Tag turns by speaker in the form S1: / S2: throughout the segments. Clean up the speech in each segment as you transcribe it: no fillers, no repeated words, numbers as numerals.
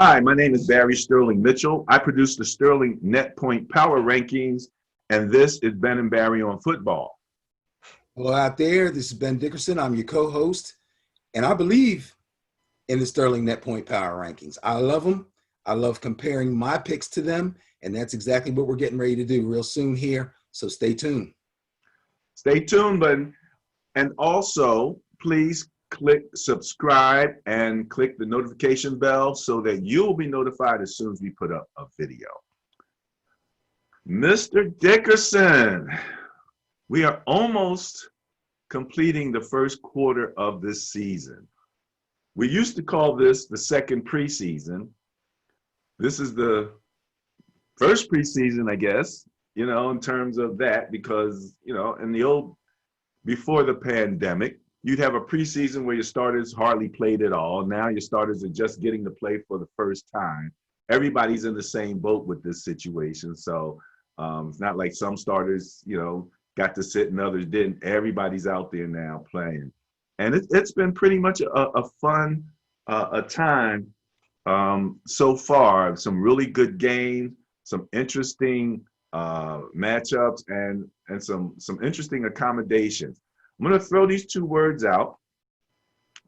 S1: Hi, my name is Barry Sterling Mitchell. I produce the Sterling Net Point Power Rankings, and this is Ben and Barry on football.
S2: Hello out there. This is Ben Dickerson. I'm your co-host, and I believe in the Sterling Net Point Power Rankings. I love them. I love comparing my picks to them, and that's exactly what we're getting ready to do real soon here. So stay tuned.
S1: Stay tuned, and also please click subscribe and click the notification bell so that you'll be notified as soon as we put up a video. Mr. Dickerson, we are almost completing the first quarter of this season. We used to call this the second preseason. This is the first preseason, I guess, in terms of that, because, in the old, before the pandemic, you'd have a preseason where your starters hardly played at all. Now your starters are just getting to play for the first time. Everybody's in the same boat with this situation. So it's not like some starters, got to sit and others didn't. Everybody's out there now playing. And it's been pretty much a fun time so far. Some really good games, some interesting matchups, and some interesting accommodations. I'm going to throw these two words out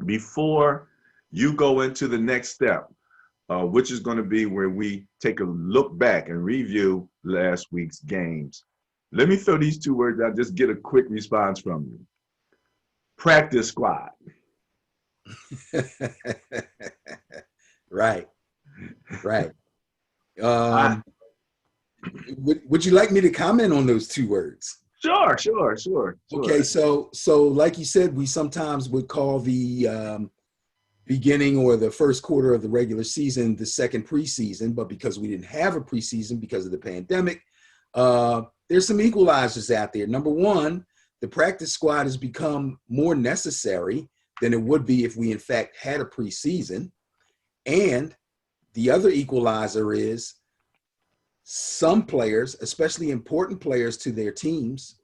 S1: before you go into the next step, which is going to be where we take a look back and review last week's games. Let me throw these two words out, just get a quick response from you. Practice squad.
S2: Right. Would you like me to comment on those two words?
S1: Sure.
S2: Okay, so like you said, we sometimes would call the beginning or the first quarter of the regular season the second preseason, but because we didn't have a preseason because of the pandemic, there's some equalizers out there. Number one, the practice squad has become more necessary than it would be if we in fact had a preseason. And the other equalizer is some players, especially important players to their teams,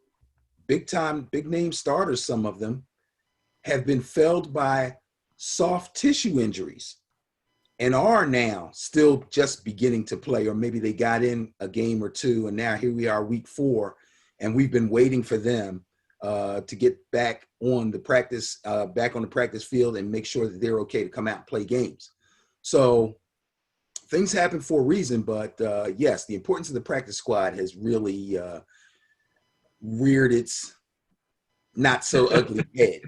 S2: big name starters, some of them have been felled by soft tissue injuries and are now still just beginning to play, or maybe they got in a game or two and now here we are week 4 and we've been waiting for them to get back on the practice field and make sure that they're okay to come out and play games. So things happen for a reason, but yes, the importance of the practice squad has really reared its not so ugly head.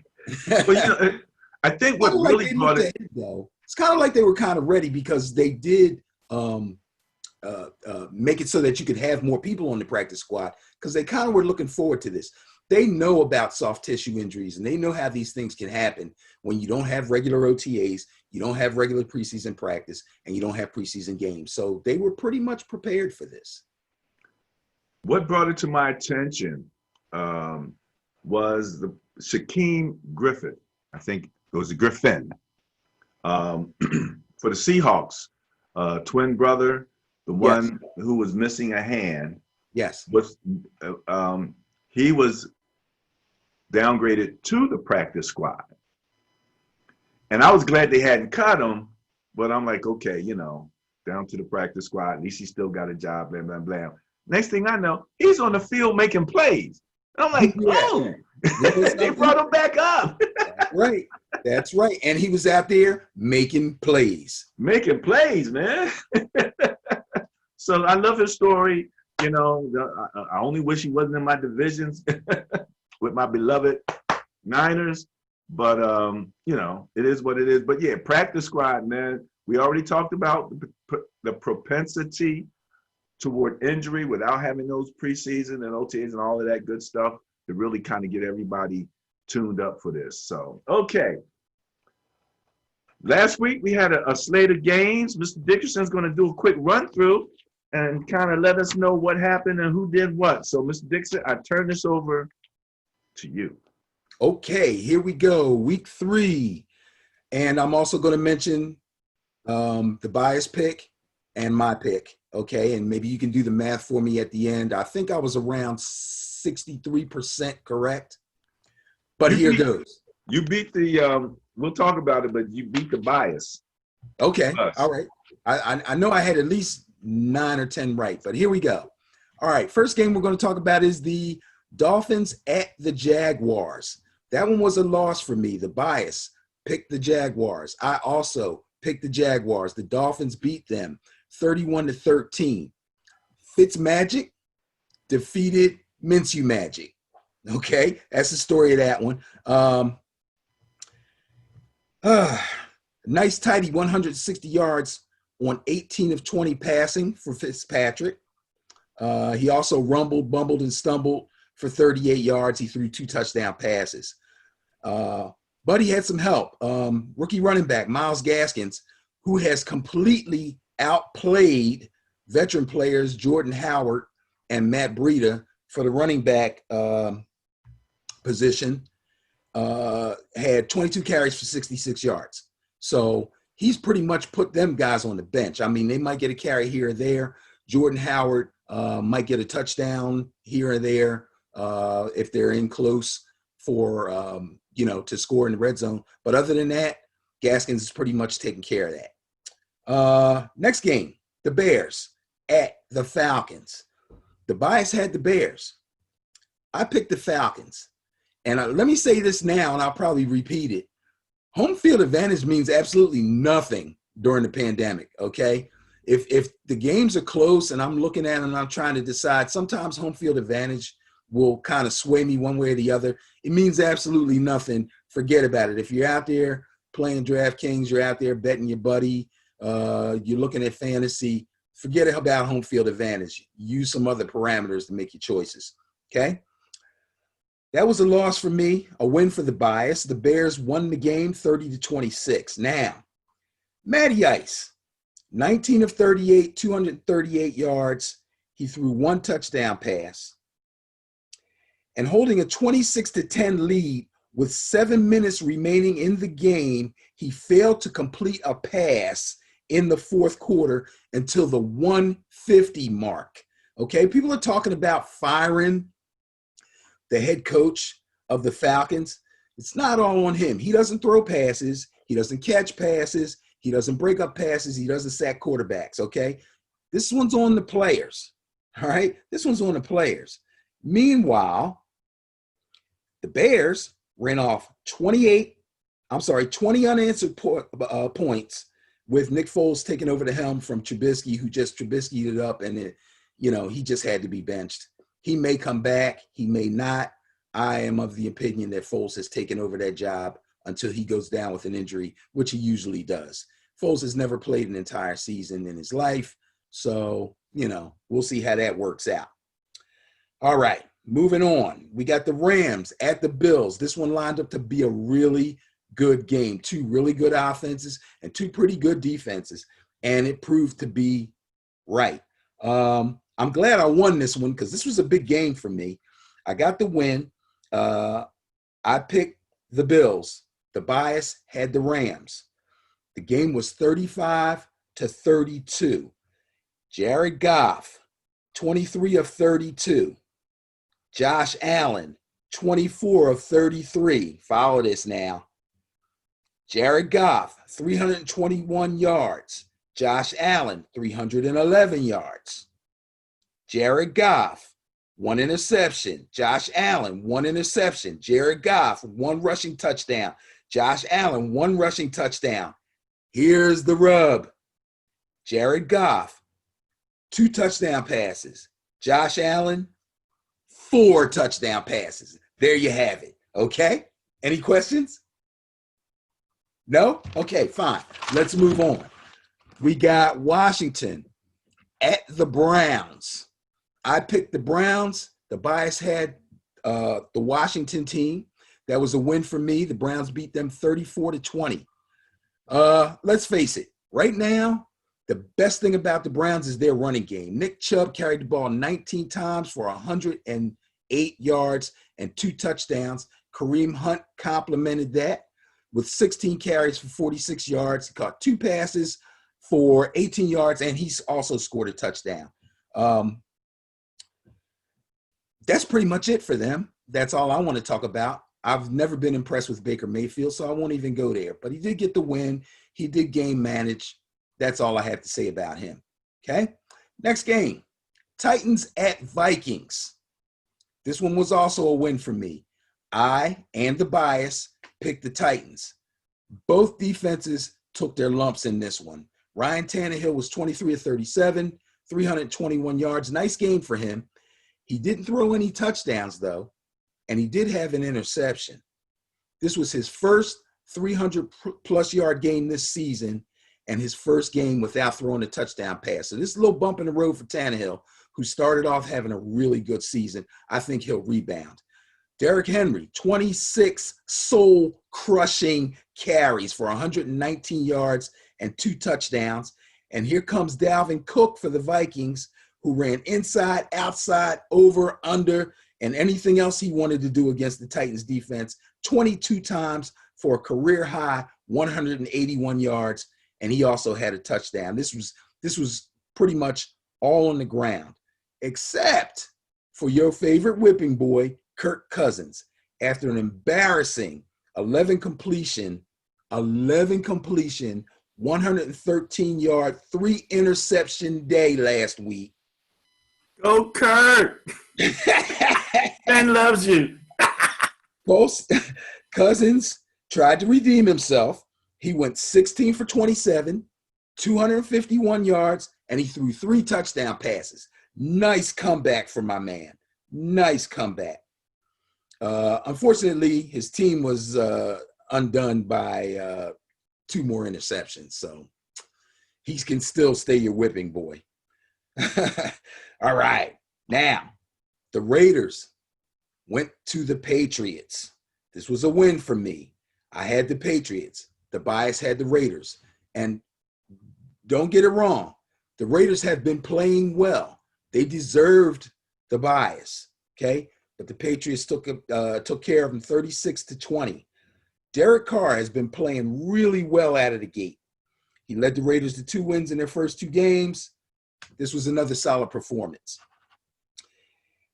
S1: Well, I think what really brought it,
S2: though, it's kind of like they were kind of ready because they did make it so that you could have more people on the practice squad because they kind of were looking forward to this. They know about soft tissue injuries and they know how these things can happen when you don't have regular OTAs, you don't have regular preseason practice, and you don't have preseason games. So they were pretty much prepared for this.
S1: What brought it to my attention was the Shaquem Griffith. I think it was a Griffin for the Seahawks, twin brother, the one who was missing a hand.
S2: Yes,
S1: he was downgraded to the practice squad. And I was glad they hadn't cut him, but I'm like, okay, down to the practice squad. At least he still got a job, blah, blah, blah. Next thing I know, he's on the field making plays. And I'm like, oh, they brought him back up.
S2: That's right. And he was out there making plays.
S1: Making plays, man. So I love his story. I only wish he wasn't in my divisions with my beloved Niners. But, it is what it is. But, yeah, practice squad, man. We already talked about the propensity toward injury without having those preseason and OTAs and all of that good stuff to really kind of get everybody tuned up for this. So, okay. Last week, we had a slate of games. Mr. Dickerson's going to do a quick run through and kind of let us know what happened and who did what. So, Mr. Dickerson, I turn this over to you.
S2: Okay, here we go. Week 3. And I'm also going to mention the bias pick and my pick. Okay, and maybe you can do the math for me at the end. I think I was around 63% correct. But here goes.
S1: You beat the, we'll talk about it, but you beat the bias.
S2: Okay, all I know I had at least 9 or 10 right, but here we go. All right, first game we're going to talk about is the Dolphins at the Jaguars. That one was a loss for me. The bias picked the Jaguars. I also picked the Jaguars. The Dolphins beat them 31-13. Fitzmagic defeated Minshew Magic. Okay, that's the story of that one. Nice tidy 160 yards on 18 of 20 passing for Fitzpatrick. He also rumbled, bumbled, and stumbled for 38 yards. He threw 2 touchdown passes. But he had some help. Rookie running back Myles Gaskins, who has completely outplayed veteran players Jordan Howard and Matt Breida for the running back position, had 22 carries for 66 yards. So he's pretty much put them guys on the bench. I mean, they might get a carry here or there. Jordan Howard might get a touchdown here or there if they're in close for, to score in the red zone. But other than that, Gaskins is pretty much taking care of that. Next game, the Bears at the Falcons. The bias had the Bears. I picked the Falcons. And let me say this now, and I'll probably repeat it. Home field advantage means absolutely nothing during the pandemic, okay? If the games are close and I'm looking at them and I'm trying to decide, sometimes home field advantage will kind of sway me one way or the other. It means absolutely nothing. Forget about it. If you're out there playing DraftKings, you're out there betting your buddy, you're looking at fantasy, forget about home field advantage. Use some other parameters to make your choices, okay? That was a loss for me, a win for the bias. The Bears won the game 30-26. Now, Matty Ice, 19 of 38, 238 yards. He threw 1 touchdown pass. And holding a 26-10 lead with 7 minutes remaining in the game, he failed to complete a pass in the fourth quarter until the 150 mark. Okay, people are talking about firing the head coach of the Falcons. It's not all on him. He doesn't throw passes. He doesn't catch passes. He doesn't break up passes. He doesn't sack quarterbacks, okay? This one's on the players, all right? This one's on the players. Meanwhile, the Bears ran off 20 unanswered points with Nick Foles taking over the helm from Trubisky, who just Trubisky'd it up, and he just had to be benched. He may come back. He may not. I am of the opinion that Foles has taken over that job until he goes down with an injury, which he usually does. Foles has never played an entire season in his life. So, we'll see how that works out. All right, moving on. We got the Rams at the Bills. This one lined up to be a really good game. 2 really good offenses and 2 pretty good defenses. And it proved to be right. I'm glad I won this one because this was a big game for me. I got the win. I picked the Bills. The bias had the Rams. The game was 35-32. Jared Goff, 23 of 32. Josh Allen, 24 of 33. Follow this now. Jared Goff, 321 yards. Josh Allen, 311 yards. Jared Goff, 1 interception. Josh Allen, 1 interception. Jared Goff, 1 rushing touchdown. Josh Allen, 1 rushing touchdown. Here's the rub. Jared Goff, 2 touchdown passes. Josh Allen, 4 touchdown passes. There you have it. Okay? Any questions? No? Okay, fine. Let's move on. We got Washington at the Browns. I picked the Browns. The bias had the Washington team. That was a win for me. The Browns beat them 34-20. Let's face it. Right now, the best thing about the Browns is their running game. Nick Chubb carried the ball 19 times for 108 yards and 2 touchdowns. Kareem Hunt complemented that with 16 carries for 46 yards. He caught 2 passes for 18 yards, and he's also scored a touchdown. That's pretty much it for them. That's all I want to talk about. I've never been impressed with Baker Mayfield, so I won't even go there. But he did get the win. He did game manage. that's all I have to say about him. Okay. Next game, Titans at Vikings. This one was also a win for me. I and the bias picked the Titans. Both defenses took their lumps in this one. Ryan Tannehill was 23 of 37, 321 yards. Nice game for him. He didn't throw any touchdowns, though, and he did have an interception. This was his first 300-plus yard game this season and his first game without throwing a touchdown pass. So this is a little bump in the road for Tannehill, who started off having a really good season. I think he'll rebound. Derrick Henry, 26 soul-crushing carries for 119 yards and 2 touchdowns. And here comes Dalvin Cook for the Vikings, who ran inside, outside, over, under, and anything else he wanted to do against the Titans defense 22 times for a career-high 181 yards, and he also had a touchdown. This was pretty much all on the ground, except for your favorite whipping boy, Kirk Cousins. After an embarrassing 11 completion, 113-yard, 3-interception day last week.
S1: Go Kirk! Ben loves you.
S2: Cousins tried to redeem himself. He went 16 for 27, 251 yards, and he threw 3 touchdown passes. Nice comeback for my man. Nice comeback. Unfortunately, his team was undone by 2 more interceptions, so he can still stay your whipping boy. All right. Now, the Raiders went to the Patriots. This was a win for me. I had the Patriots. The bias had the Raiders. And don't get it wrong. The Raiders have been playing well. They deserved the bias, okay? But the Patriots took care of them 36-20. Derek Carr has been playing really well out of the gate. He led the Raiders to 2 wins in their first 2 games. This was another solid performance.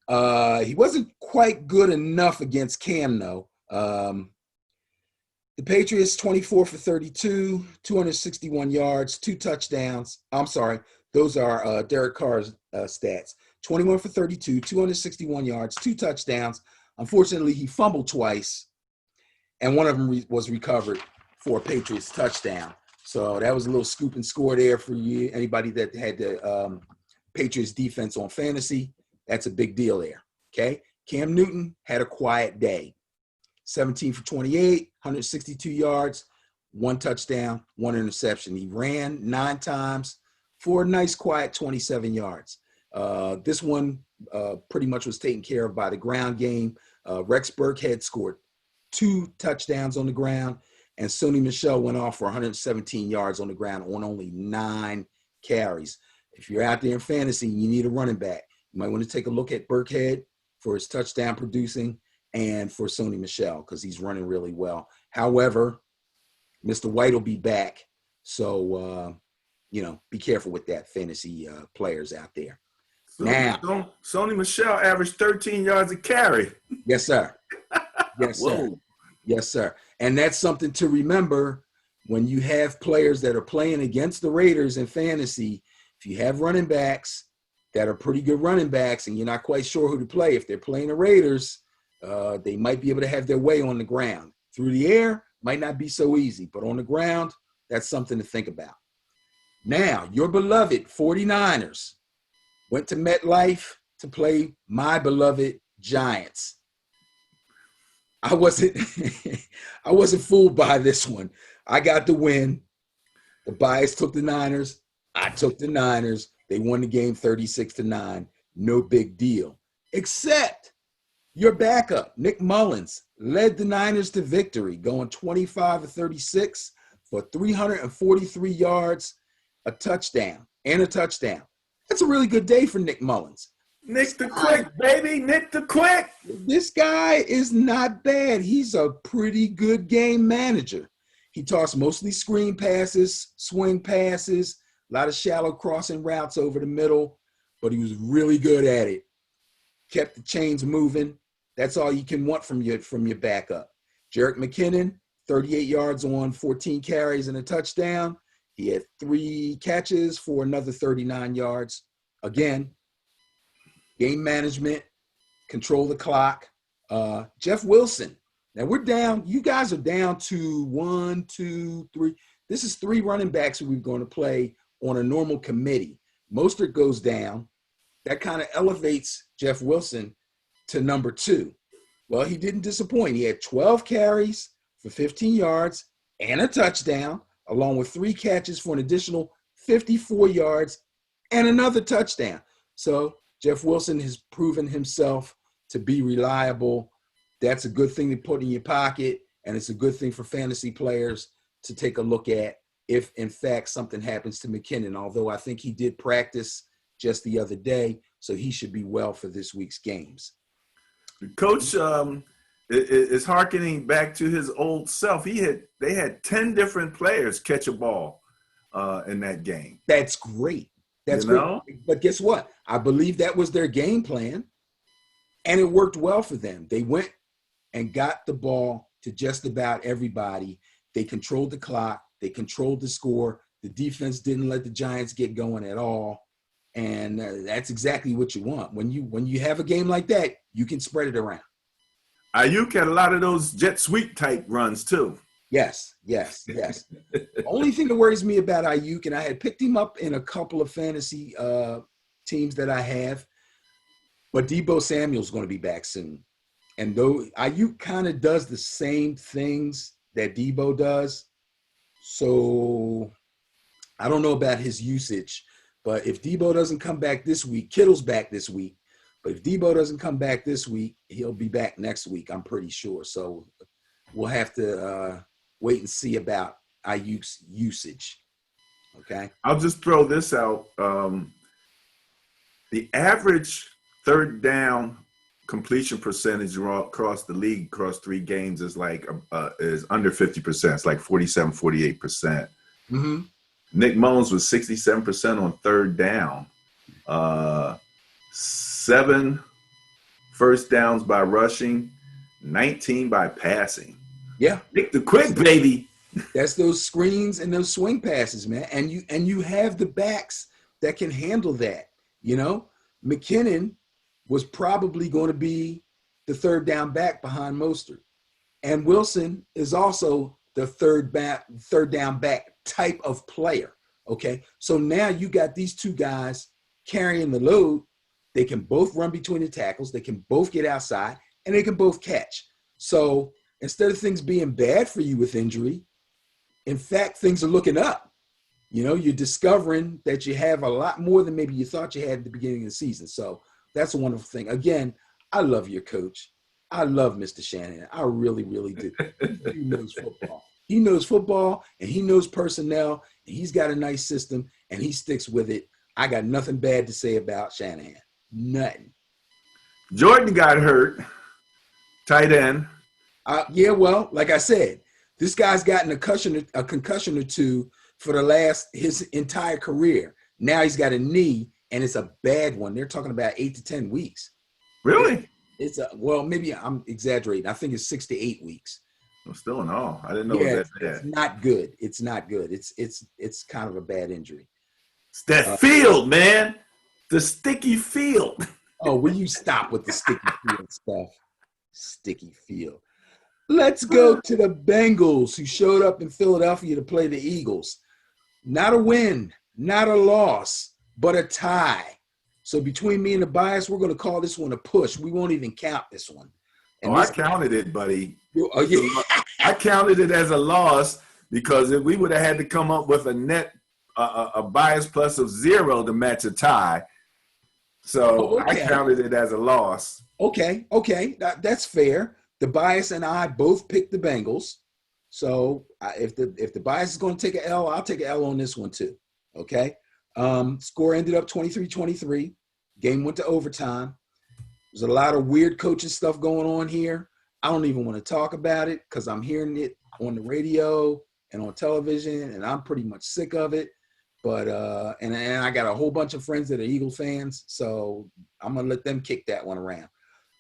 S2: He wasn't quite good enough against Cam, though. The Patriots, 24 for 32, 261 yards, 2 touchdowns. I'm sorry, those are Derek Carr's stats. 21 for 32, 261 yards, 2 touchdowns. Unfortunately, he fumbled twice, and one of them was recovered for a Patriots touchdown. So that was a little scoop and score there for you. Anybody that had the Patriots defense on fantasy, that's a big deal there, okay? Cam Newton had a quiet day. 17 for 28, 162 yards, 1 touchdown, 1 interception. He ran 9 times for a nice, quiet 27 yards. This one pretty much was taken care of by the ground game. Rex Burkhead scored 2 touchdowns on the ground, and Sony Michel went off for 117 yards on the ground on only 9 carries. If you're out there in fantasy, you need a running back. You might want to take a look at Burkhead for his touchdown producing and for Sony Michel because he's running really well. However, Mr. White will be back. So, be careful with that, fantasy players out there. Now,
S1: Sony Michel averaged 13 yards a carry.
S2: Yes, sir. Yes, sir. Yes, sir. And that's something to remember when you have players that are playing against the Raiders in fantasy. If you have running backs that are pretty good running backs and you're not quite sure who to play, if they're playing the Raiders, they might be able to have their way on the ground. Through the air, might not be so easy, but on the ground, that's something to think about. Now, your beloved 49ers went to MetLife to play my beloved Giants. I wasn't fooled by this one. I got the win. The bias took the Niners. I took the Niners. They won the game 36-9. No big deal. Except your backup, Nick Mullins, led the Niners to victory, going 25 of 36 for 343 yards, a touchdown. That's a really good day for Nick Mullins.
S1: Nick the Quick, baby. Nick the Quick.
S2: This guy is not bad. He's a pretty good game manager. He tossed mostly screen passes, swing passes, a lot of shallow crossing routes over the middle, but he was really good at it. Kept the chains moving. That's all you can want from your backup. Jerick McKinnon, 38 yards on 14 carries and a touchdown. He had 3 catches for another 39 yards. Again, game management, control the clock. Jeff Wilson. Now we're down. You guys are down to 1, 2, 3. This is 3 running backs who we're going to play on a normal committee. Mostert goes down. That kind of elevates Jeff Wilson to number 2. Well, he didn't disappoint. He had 12 carries for 15 yards and a touchdown, along with 3 catches for an additional 54 yards and another touchdown. So Jeff Wilson has proven himself to be reliable. That's a good thing to put in your pocket, and it's a good thing for fantasy players to take a look at if, in fact, something happens to McKinnon, although I think he did practice just the other day, so he should be well for this week's games.
S1: Coach is hearkening back to his old self. They had 10 different players catch a ball in that game.
S2: That's great. That's great. But guess what? I believe that was their game plan, and it worked well for them. They went and got the ball to just about everybody. They controlled the clock. They controlled the score. The defense didn't let the Giants get going at all. And that's exactly what you want. When you have a game like that, you can spread it around.
S1: Ayuk had a lot of those jet sweep type runs too.
S2: Yes. The only thing that worries me about Ayuk, and I had picked him up in a couple of fantasy teams that I have, but Deebo Samuel's going to be back soon. And though Ayuk kind of does the same things that Deebo does, so I don't know about his usage. But if Deebo doesn't come back this week, Kittle's back this week. But if Deebo doesn't come back this week, he'll be back next week, I'm pretty sure. So we'll have to wait and see about Ayuk's usage. Okay?
S1: I'll just throw this out. The average third down completion percentage across the league, across 3 games, is is under 50%. It's like 47, 48%.
S2: Mm-hmm.
S1: Nick Mullins was 67% on third down. 7 first downs by rushing, 19 by passing.
S2: Yeah.
S1: Nick the quick, baby.
S2: That's those screens and those swing passes, man. And you have the backs that can handle that. You know, McKinnon was probably going to be the third down back behind Mostert. And Wilson is also the third down back type of player. Okay. So now you got these 2 guys carrying the load. They can both run between the tackles. They can both get outside, and they can both catch. So instead of things being bad for you with injury, in fact, things are looking up. You know, you're discovering that you have a lot more than maybe you thought you had at the beginning of the season. So that's a wonderful thing. Again, I love your coach. I love Mr. Shanahan. I really, really do. He knows football. He knows football, and he knows personnel, and he's got a nice system, and he sticks with it. I got nothing bad to say about Shanahan. Nothing.
S1: Jordan got hurt. Tight end.
S2: Yeah, well, like I said, this guy's gotten a concussion or 2 for his entire career. Now he's got a knee, and it's a bad one. They're talking about 8 to 10 weeks.
S1: Really?
S2: Maybe I'm exaggerating. I think it's 6 to 8 weeks.
S1: Well, still in all. I didn't know it was that bad.
S2: It's not good. It's not good. It's kind of a bad injury.
S1: It's that field, man. The sticky field.
S2: Oh, will you stop with the sticky field stuff? Sticky field. Let's go to the Bengals, who showed up in Philadelphia to play the Eagles. Not a win, not a loss, but a tie. So between me and the bias, we're going to call this one a push. We won't even count this one. And
S1: I counted it, buddy.
S2: Oh, yeah.
S1: I counted it as a loss because if we would have had to come up with a net, a bias plus of 0 to match a tie. So I counted it as a loss.
S2: Okay. That's fair. The bias and I both picked the Bengals. So if the bias is going to take an L, I'll take an L on this one too. Okay. Score ended up 23-23. Game went to overtime. There's a lot of weird coaching stuff going on here. I don't even want to talk about it because I'm hearing it on the radio and on television, and I'm pretty much sick of it. But and I got a whole bunch of friends that are Eagle fans, so I'm gonna let them kick that one around.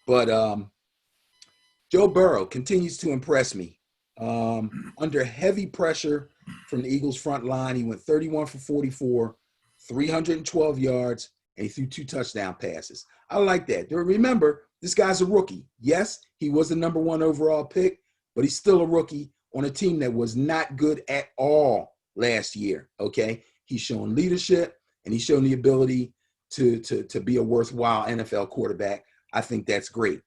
S2: But Joe Burrow continues to impress me. Under heavy pressure from the Eagles front line. He went 31 for 44, 312 yards, and he threw 2 touchdown passes. I like that. Remember, this guy's a rookie. Yes, he was the number 1 overall pick, but he's still a rookie on a team that was not good at all last year, okay? He's shown leadership, and he's shown the ability to be a worthwhile NFL quarterback. I think that's great.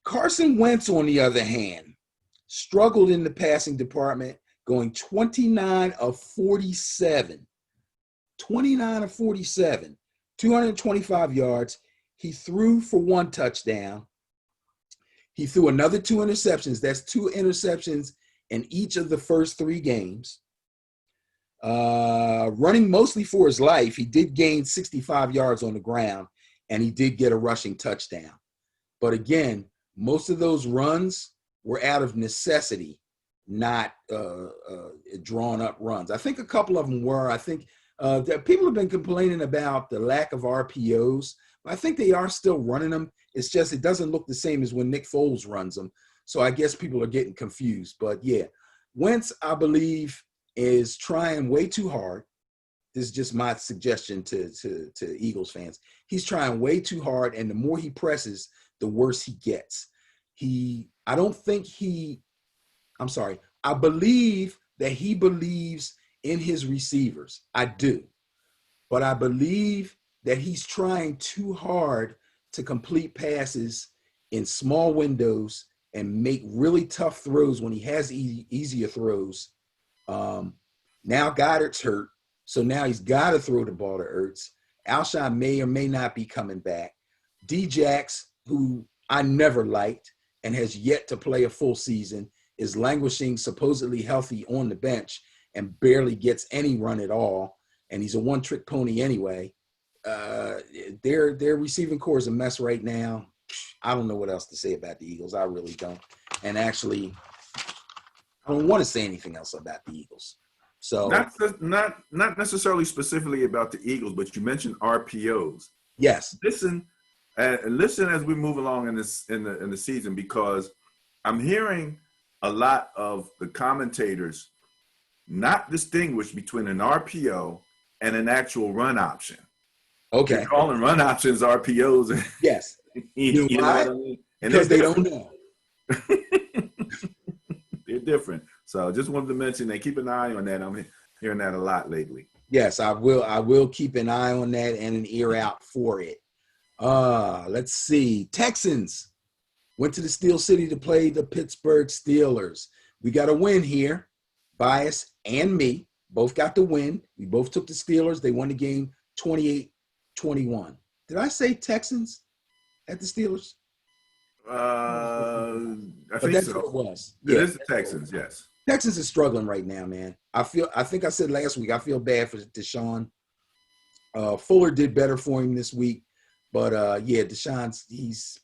S2: Carson Wentz, on the other hand, struggled in the passing department, going 29 of 47. 29 of 47, 225 yards. He threw for 1 touchdown. He threw another 2 interceptions. That's 2 interceptions in each of the first 3 games. Running mostly for his life, he did gain 65 yards on the ground, and he did get a rushing touchdown. But again, most of those runs were out of necessity, not drawn up runs. I think a couple of them were. I think that people have been complaining about the lack of RPOs. But I think they are still running them. It's just it doesn't look the same as when Nick Foles runs them. So I guess people are getting confused. But yeah, Wentz, I believe, is trying way too hard. This is just my suggestion to Eagles fans. He's trying way too hard, and the more he presses, the worse he gets. I believe that he believes in his receivers. I do. But I believe that he's trying too hard to complete passes in small windows and make really tough throws when he has easier throws. Now Goddard's hurt, so now he's got to throw the ball to Ertz. Alshon may or may not be coming back. D-Jax, who I never liked and has yet to play a full season, is languishing, supposedly healthy, on the bench and barely gets any run at all. And he's a one-trick pony anyway. Their receiving core is a mess right now. I don't know what else to say about the Eagles. I really don't. And actually, I don't want to say anything else about the Eagles. So
S1: not necessarily specifically about the Eagles, but you mentioned RPOs.
S2: Yes.
S1: Listen as we move along in the season, because I'm hearing a lot of the commentators not distinguish between an RPO and an actual run option.
S2: Okay.
S1: They're calling run options RPOs.
S2: Yes.
S1: you know what I mean? And
S2: because they don't know.
S1: They're different. So just wanted to mention that. Keep an eye on that. I'm hearing that a lot lately.
S2: Yes, I will keep an eye on that and an ear out for it. Let's see. Texans went to the Steel City to play the Pittsburgh Steelers. We got a win here. Bias and me both got the win. We both took the Steelers. They won the game 28-21. Did I say Texans at the Steelers?
S1: I
S2: But
S1: think
S2: that's
S1: so.
S2: what it was.
S1: It
S2: Yeah.
S1: is the Texans, yes.
S2: Texans is struggling right now, man. I think I said last week, I feel bad for Deshaun. Fuller did better for him this week. But, yeah, Deshaun's, he's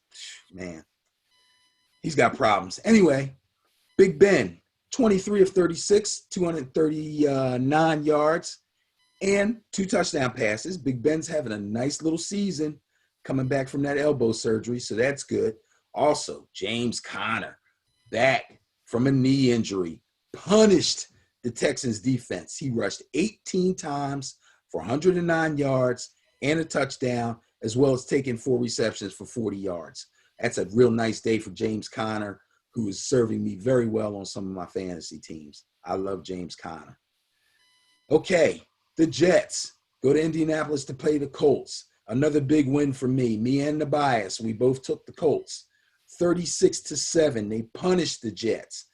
S2: got problems. Anyway, Big Ben, 23 of 36, 239 yards, and 2 touchdown passes. Big Ben's having a nice little season coming back from that elbow surgery, so that's good. Also, James Conner, back from a knee injury, punished the Texans defense. He rushed 18 times for 109 yards and a touchdown, as well as taking 4 receptions for 40 yards. That's a real nice day for James Conner, who is serving me very well on some of my fantasy teams. I love James Conner. Okay, the Jets go to Indianapolis to play the Colts. Another big win for me. Me and the bias, we both took the Colts. 36-7, they punished the Jets.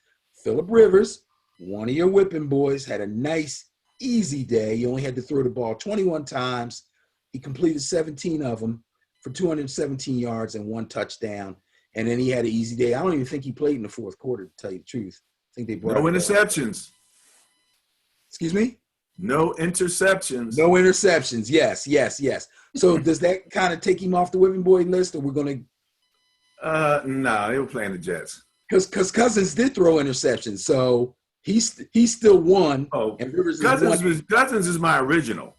S2: Phillip Rivers, one of your whipping boys, had a nice, easy day. He only had to throw the ball 21 times. He completed 17 of them for 217 yards and 1 touchdown. And then he had an easy day. I don't even think he played in the fourth quarter, to tell you the truth. I think they brought
S1: No interceptions.
S2: Excuse me?
S1: No interceptions.
S2: No interceptions. Yes. So does that kind of take him off the whipping boy list, or we're going to?
S1: No, they were playing the Jets.
S2: Because Cousins did throw interceptions, so he's still won.
S1: Oh,
S2: and Rivers
S1: Cousins is my original.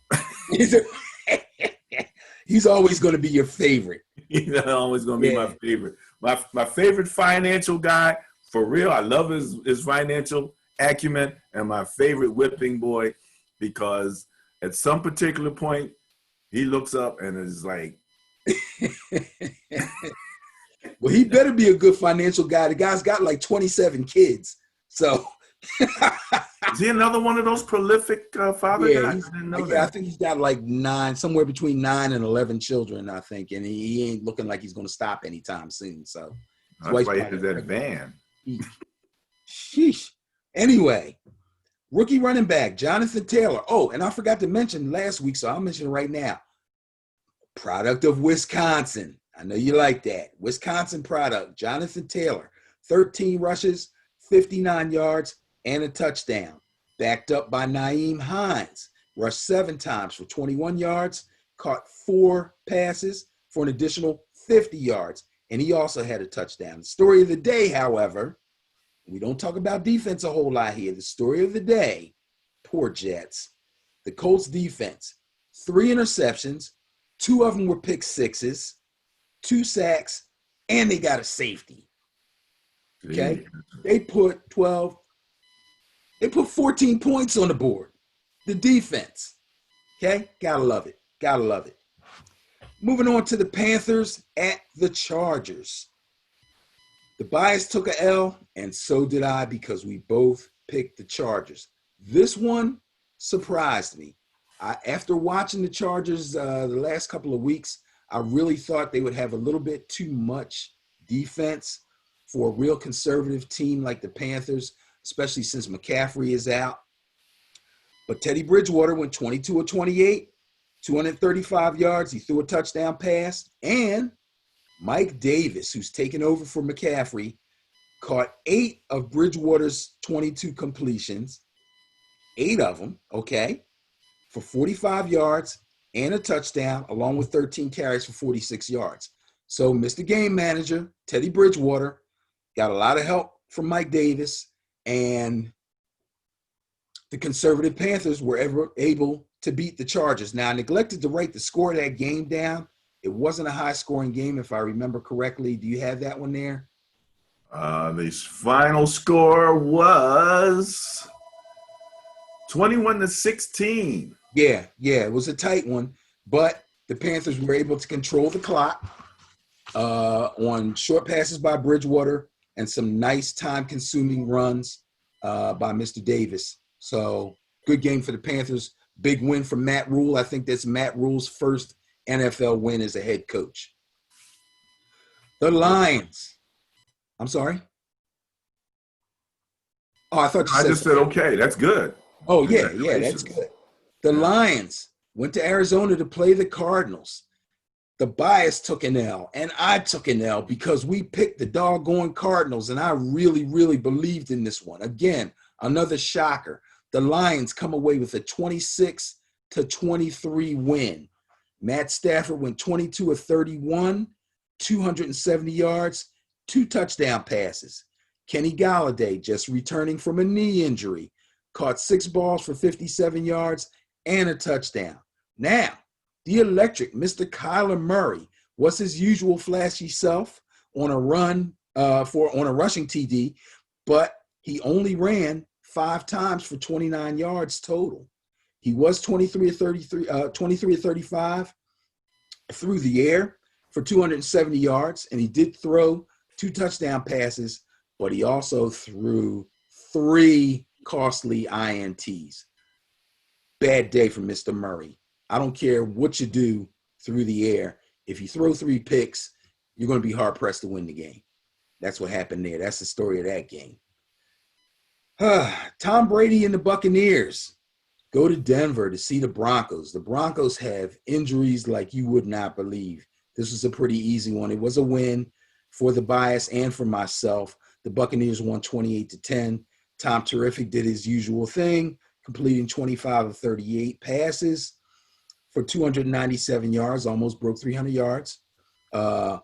S2: He's always going to be your favorite.
S1: He's always going to be my favorite. My favorite financial guy, for real. I love his financial acumen and my favorite whipping boy, because at some particular point, he looks up and is like,
S2: well, he better be a good financial guy. The guy's got like 27 kids. So
S1: is he another one of those prolific father
S2: yeah,
S1: guys? I didn't know
S2: I
S1: that.
S2: think he's got like somewhere between 9 and 11 children, I think. And he ain't looking like he's going to stop anytime soon. So
S1: That's why he has that van.
S2: Sheesh. Anyway, rookie running back, Jonathan Taylor. Oh, and I forgot to mention last week, so I'll mention it right now. Product of Wisconsin. I know you like that. Wisconsin product, Jonathan Taylor. 13 rushes, 59 yards, and a touchdown. Backed up by Nyheim Hines. Rushed 7 times for 21 yards, caught 4 passes for an additional 50 yards, and he also had a touchdown. The story of the day, however, we don't talk about defense a whole lot here. The story of the day, poor Jets. The Colts defense, 3 interceptions, 2 of them were pick sixes, 2 sacks, and they got a safety. Okay? They put 14 points on the board. The defense. Okay? Gotta love it. Gotta love it. Moving on to the Panthers at the Chargers. The bias took a L, and so did I, because we both picked the Chargers. This one surprised me. After watching the Chargers the last couple of weeks, I really thought they would have a little bit too much defense for a real conservative team like the Panthers, especially since McCaffrey is out. But Teddy Bridgewater went 22 of 28, 235 yards. He threw a touchdown pass. And Mike Davis, who's taken over for McCaffrey, caught 8 of Bridgewater's 22 completions, 8 of them, okay, for 45 yards and a touchdown, along with 13 carries for 46 yards. So Mr. Game Manager, Teddy Bridgewater, got a lot of help from Mike Davis, and the conservative Panthers were able to beat the Chargers. Now, I neglected to write the score of that game down. It wasn't a high-scoring game, if I remember correctly. Do you have that one there?
S1: The final score was 21-16.
S2: Yeah, it was a tight one, but the Panthers were able to control the clock on short passes by Bridgewater and some nice time-consuming runs by Mr. Davis. So good game for the Panthers. Big win for Matt Rule. I think that's Matt Rule's first NFL win as a head coach. The Lions. I'm sorry? Oh, I thought you said.
S1: I just said, okay, that's good.
S2: Oh, yeah, that's good. The Lions went to Arizona to play the Cardinals. The bias took an L, and I took an L because we picked the doggone Cardinals, and I really, really believed in this one. Again, another shocker. The Lions come away with a 26-23 win. Matt Stafford went 22 of 31, 270 yards, 2 touchdown passes. Kenny Golladay, just returning from a knee injury, caught 6 balls for 57 yards and a touchdown. Now, the electric Mr. Kyler Murray was his usual flashy self on a run on a rushing TD, but he only ran 5 times for 29 yards total. He was 23 of 35 through the air for 270 yards, and he did throw 2 touchdown passes, but he also threw 3 costly INTs. Bad day for Mr. Murray. I don't care what you do through the air. If you throw 3 picks, you're going to be hard-pressed to win the game. That's what happened there. That's the story of that game. Tom Brady and the Buccaneers go to Denver to see the Broncos. The Broncos have injuries like you would not believe. This was a pretty easy one. It was a win for the bias and for myself. The Buccaneers won 28-10. Tom Terrific did his usual thing, completing 25 of 38 passes for 297 yards, almost broke 300 yards. 3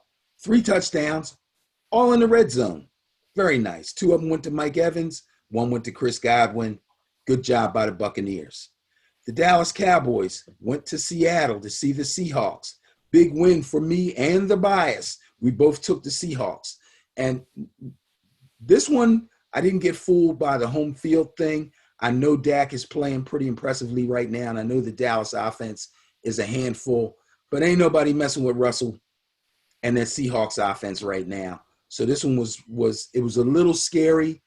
S2: touchdowns, all in the red zone. Very nice. 2 of them went to Mike Evans. 1 went to Chris Godwin. Good job by the Buccaneers. The Dallas Cowboys went to Seattle to see the Seahawks. Big win for me and the bias. We both took the Seahawks. And this one, I didn't get fooled by the home field thing. I know Dak is playing pretty impressively right now, and I know the Dallas offense is a handful, but ain't nobody messing with Russell and that Seahawks offense right now. So this one was a little scary,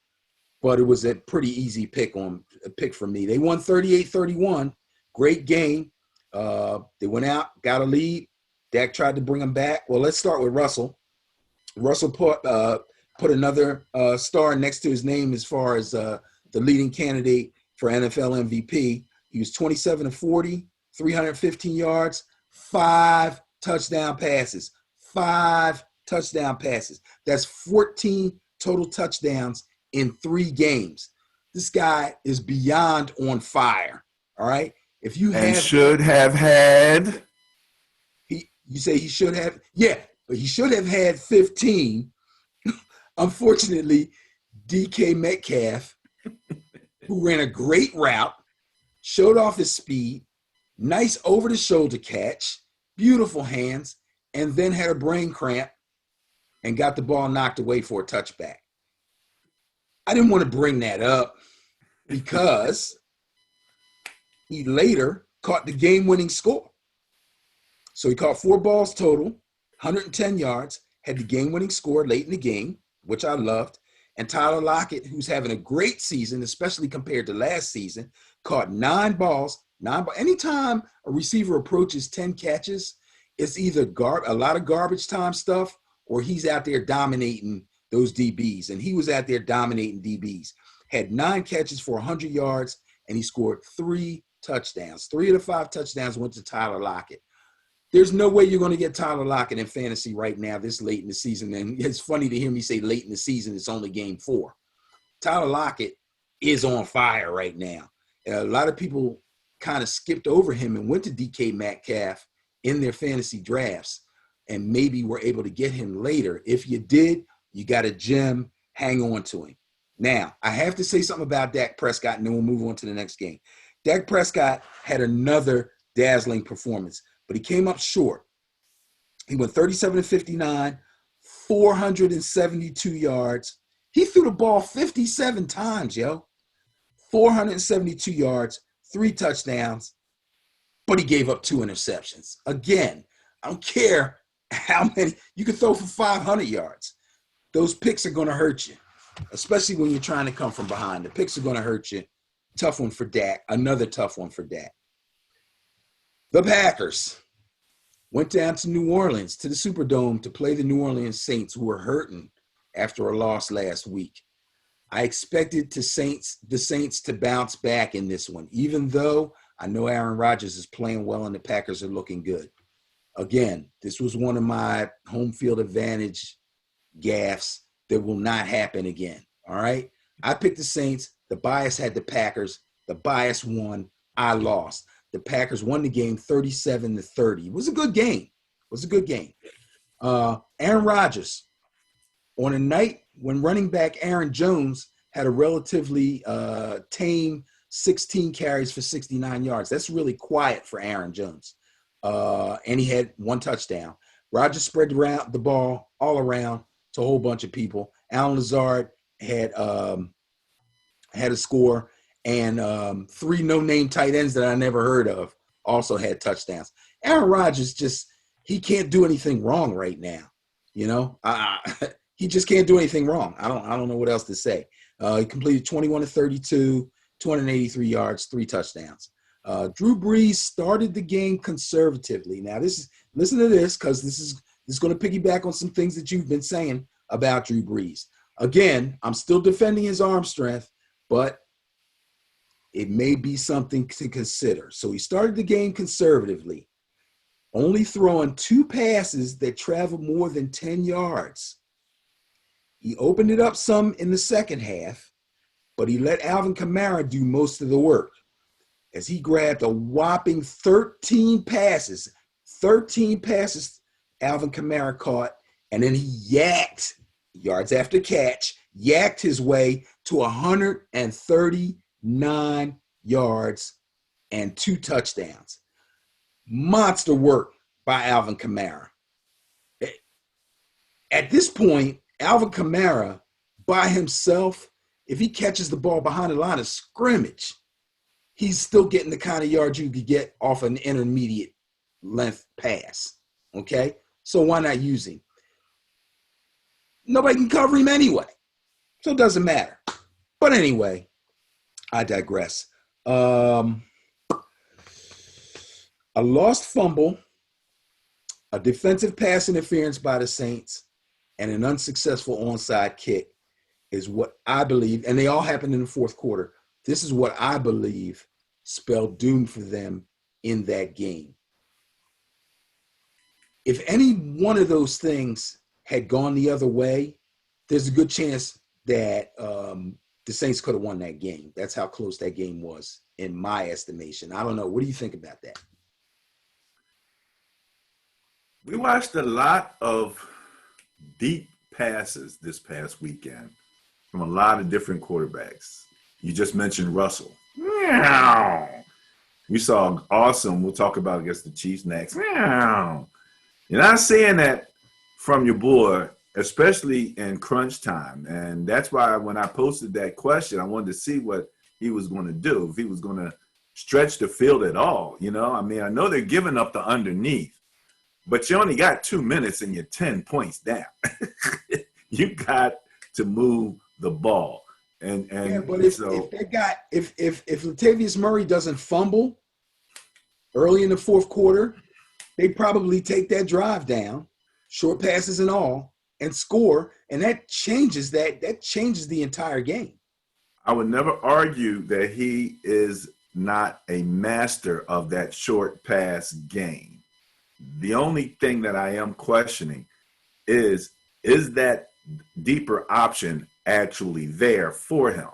S2: but it was a pretty easy pick for me. They won 38-31. Great game. They went out, got a lead. Dak tried to bring them back. Well, let's start with Russell. Russell put another star next to his name as far as the leading candidate for NFL MVP. He was 27 of 40, 315 yards, 5 touchdown passes. 5 touchdown passes. That's 14 total touchdowns in 3 games. This guy is beyond on fire. All right. If you
S1: And
S2: have
S1: should have had.
S2: you say he should have, yeah, but he should have had 15. Unfortunately, DK Metcalf, who ran a great route, showed off his speed, nice over-the-shoulder catch, beautiful hands, and then had a brain cramp and got the ball knocked away for a touchback. I didn't want to bring that up because he later caught the game-winning score. So he caught 4 balls total, 110 yards, had the game-winning score late in the game, which I loved. And Tyler Lockett, who's having a great season, especially compared to last season, caught 9 balls. Anytime a receiver approaches 10 catches, it's either a lot of garbage time stuff or he's out there dominating those DBs. And he was out there dominating DBs. Had 9 catches for 100 yards, and he scored 3 touchdowns. 3 of the 5 touchdowns went to Tyler Lockett. There's no way you're going to get Tyler Lockett in fantasy right now this late in the season. And it's funny to hear me say late in the season, it's only game 4. Tyler Lockett is on fire right now. A lot of people kind of skipped over him and went to DK Metcalf in their fantasy drafts and maybe were able to get him later. If you did, you got a gem, hang on to him. Now, I have to say something about Dak Prescott, and then we'll move on to the next game. Dak Prescott had another dazzling performance, but he came up short. He went 37-59, 472 yards. He threw the ball 57 times, 472 yards, 3 touchdowns, but he gave up 2 interceptions. Again, I don't care how many. You can throw for 500 yards. Those picks are going to hurt you, especially when you're trying to come from behind. The picks are going to hurt you. Tough one for Dak. Another tough one for Dak. The Packers went down to New Orleans, to the Superdome, to play the New Orleans Saints, who were hurting after a loss last week. I expected the Saints to bounce back in this one, even though I know Aaron Rodgers is playing well and the Packers are looking good. Again, this was one of my home field advantage gaffes that will not happen again, all right? I picked the Saints. The bias had the Packers. The bias won. I lost. The Packers won the game 37-30. It was a good game. Aaron Rodgers, on a night when running back Aaron Jones had a relatively tame 16 carries for 69 yards. That's really quiet for Aaron Jones. And he had 1 touchdown. Rodgers spread the ball all around to a whole bunch of people. Alan Lazard had a score, and 3 no-name tight ends that I never heard of also had touchdowns. Aaron Rodgers he can't do anything wrong right now. He just can't do anything wrong. I don't know what else to say. He completed 21 of 32, 283 yards, 3 touchdowns. Drew Brees started the game conservatively. Now, listen to this, because this is going to piggyback on some things that you've been saying about Drew Brees. Again, I'm still defending his arm strength, but it may be something to consider. So he started the game conservatively, only throwing 2 passes that traveled more than 10 yards. He opened it up some in the second half, but he let Alvin Kamara do most of the work as he grabbed a whopping 13 passes. 13 passes Alvin Kamara caught, and then he yacked, yards after catch, yacked his way to 139 yards and 2 touchdowns. Monster work by Alvin Kamara. At this point, Alvin Kamara by himself if he catches the ball behind the line of scrimmage, he's still getting the kind of yards you could get off an intermediate length pass. Okay? So why not use him? Nobody can cover him anyway. So it doesn't matter. But anyway, I digress. A lost fumble, a defensive pass interference by the Saints, and an unsuccessful onside kick is what I believe, and they all happened in the fourth quarter. This is what I believe spelled doom for them in that game. If any one of those things had gone the other way, there's a good chance that the Saints could have won that game. That's how close that game was, in my estimation. I don't know. What do you think about that?
S1: We watched a lot of deep passes this past weekend from a lot of different quarterbacks. You just mentioned Russell. We saw awesome. We'll talk about against the Chiefs next. You're not seeing that from your boy, especially in crunch time. And that's why when I posted that question, I wanted to see what he was going to do, if he was going to stretch the field at all. You know, I mean, I know they're giving up the underneath, but you only got 2 minutes and you're 10 points down. You got to move the ball. And
S2: yeah, but if Latavius Murray doesn't fumble early in the fourth quarter, they probably take that drive down, short passes and all, and score, and that changes the entire game.
S1: I would never argue that he is not a master of that short pass game. The only thing that I am questioning is that deeper option actually there for him?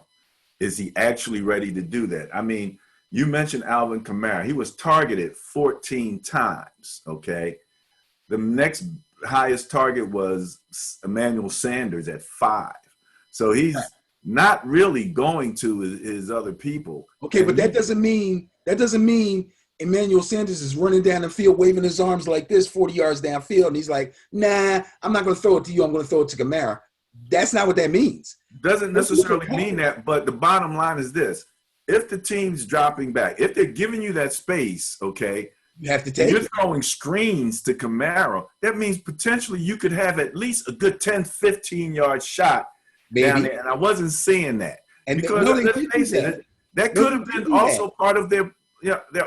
S1: Is he actually ready to do that? I mean, you mentioned Alvin Kamara. He was targeted 14 times, okay? The next highest target was Emmanuel Sanders at 5. So he's not really going to his other people.
S2: Okay, but that doesn't mean Emmanuel Sanders is running down the field waving his arms like this 40 yards downfield, and he's like, nah, I'm not going to throw it to you. I'm going to throw it to Kamara. That's not what that means.
S1: Doesn't necessarily mean that, but the bottom line is this. If the team's dropping back, if they're giving you that space, okay,
S2: you have to take
S1: you're throwing screens to Kamara, that means potentially you could have at least a good 10, 15-yard shot down there, and I wasn't seeing that.
S2: And
S1: because let's face it, that could have been also part of their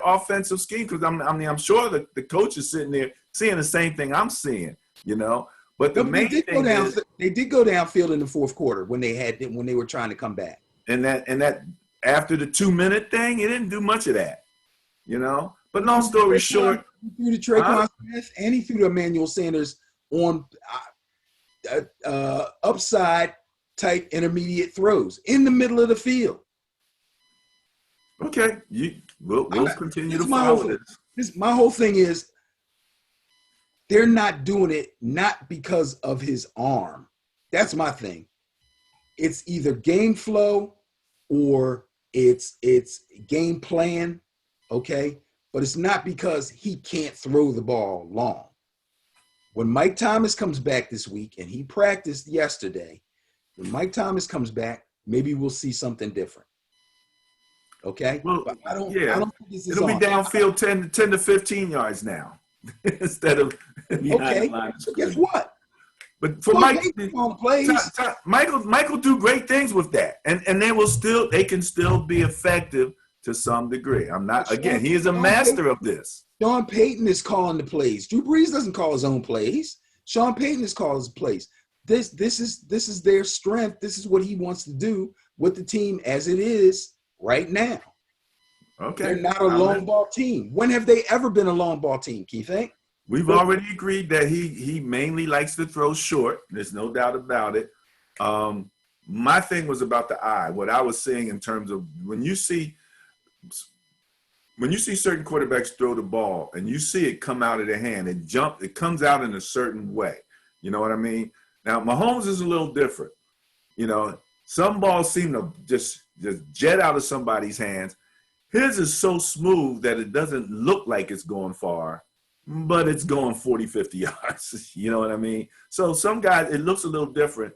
S1: offensive scheme, because I'm sure that the coach is sitting there seeing the same thing I'm seeing, you know. But the main thing is
S2: they did go downfield in the fourth quarter when they were trying to come back.
S1: And that after the 2-minute thing, he didn't do much of that, you know. But long story short,
S2: he threw to Traquan Smith and he threw to Emmanuel Sanders on upside type intermediate throws in the middle of the field.
S1: Okay, we'll continue to follow this.
S2: My whole thing is they're not doing it not because of his arm. That's my thing. It's either game flow or it's game plan, okay? But it's not because he can't throw the ball long. When Mike Thomas comes back this week, and he practiced yesterday, when Mike Thomas comes back, maybe we'll see something different. Okay?
S1: Well,
S2: but I don't think this is
S1: it'll be downfield 10 to 15 yards now instead of
S2: okay. So guess what?
S1: But for Michael do great things with that, and they can still be effective to some degree. He is a master of this.
S2: Sean Payton is calling the plays. Drew Brees doesn't call his own plays. Sean Payton is calling his plays. This is their strength. This is what he wants to do with the team as it is right now.
S1: Okay.
S2: They're not a long ball team. When have they ever been a long ball team, Keith?
S1: We've already agreed that he mainly likes to throw short. There's no doubt about it. My thing was about the eye. What I was saying in terms of when you see certain quarterbacks throw the ball and you see it come out of their hand, it comes out in a certain way. You know what I mean? Now, Mahomes is a little different. You know, some balls seem to just jet out of somebody's hands. His is so smooth that it doesn't look like it's going far, but it's going 40, 50 yards. You know what I mean? So some guys, it looks a little different.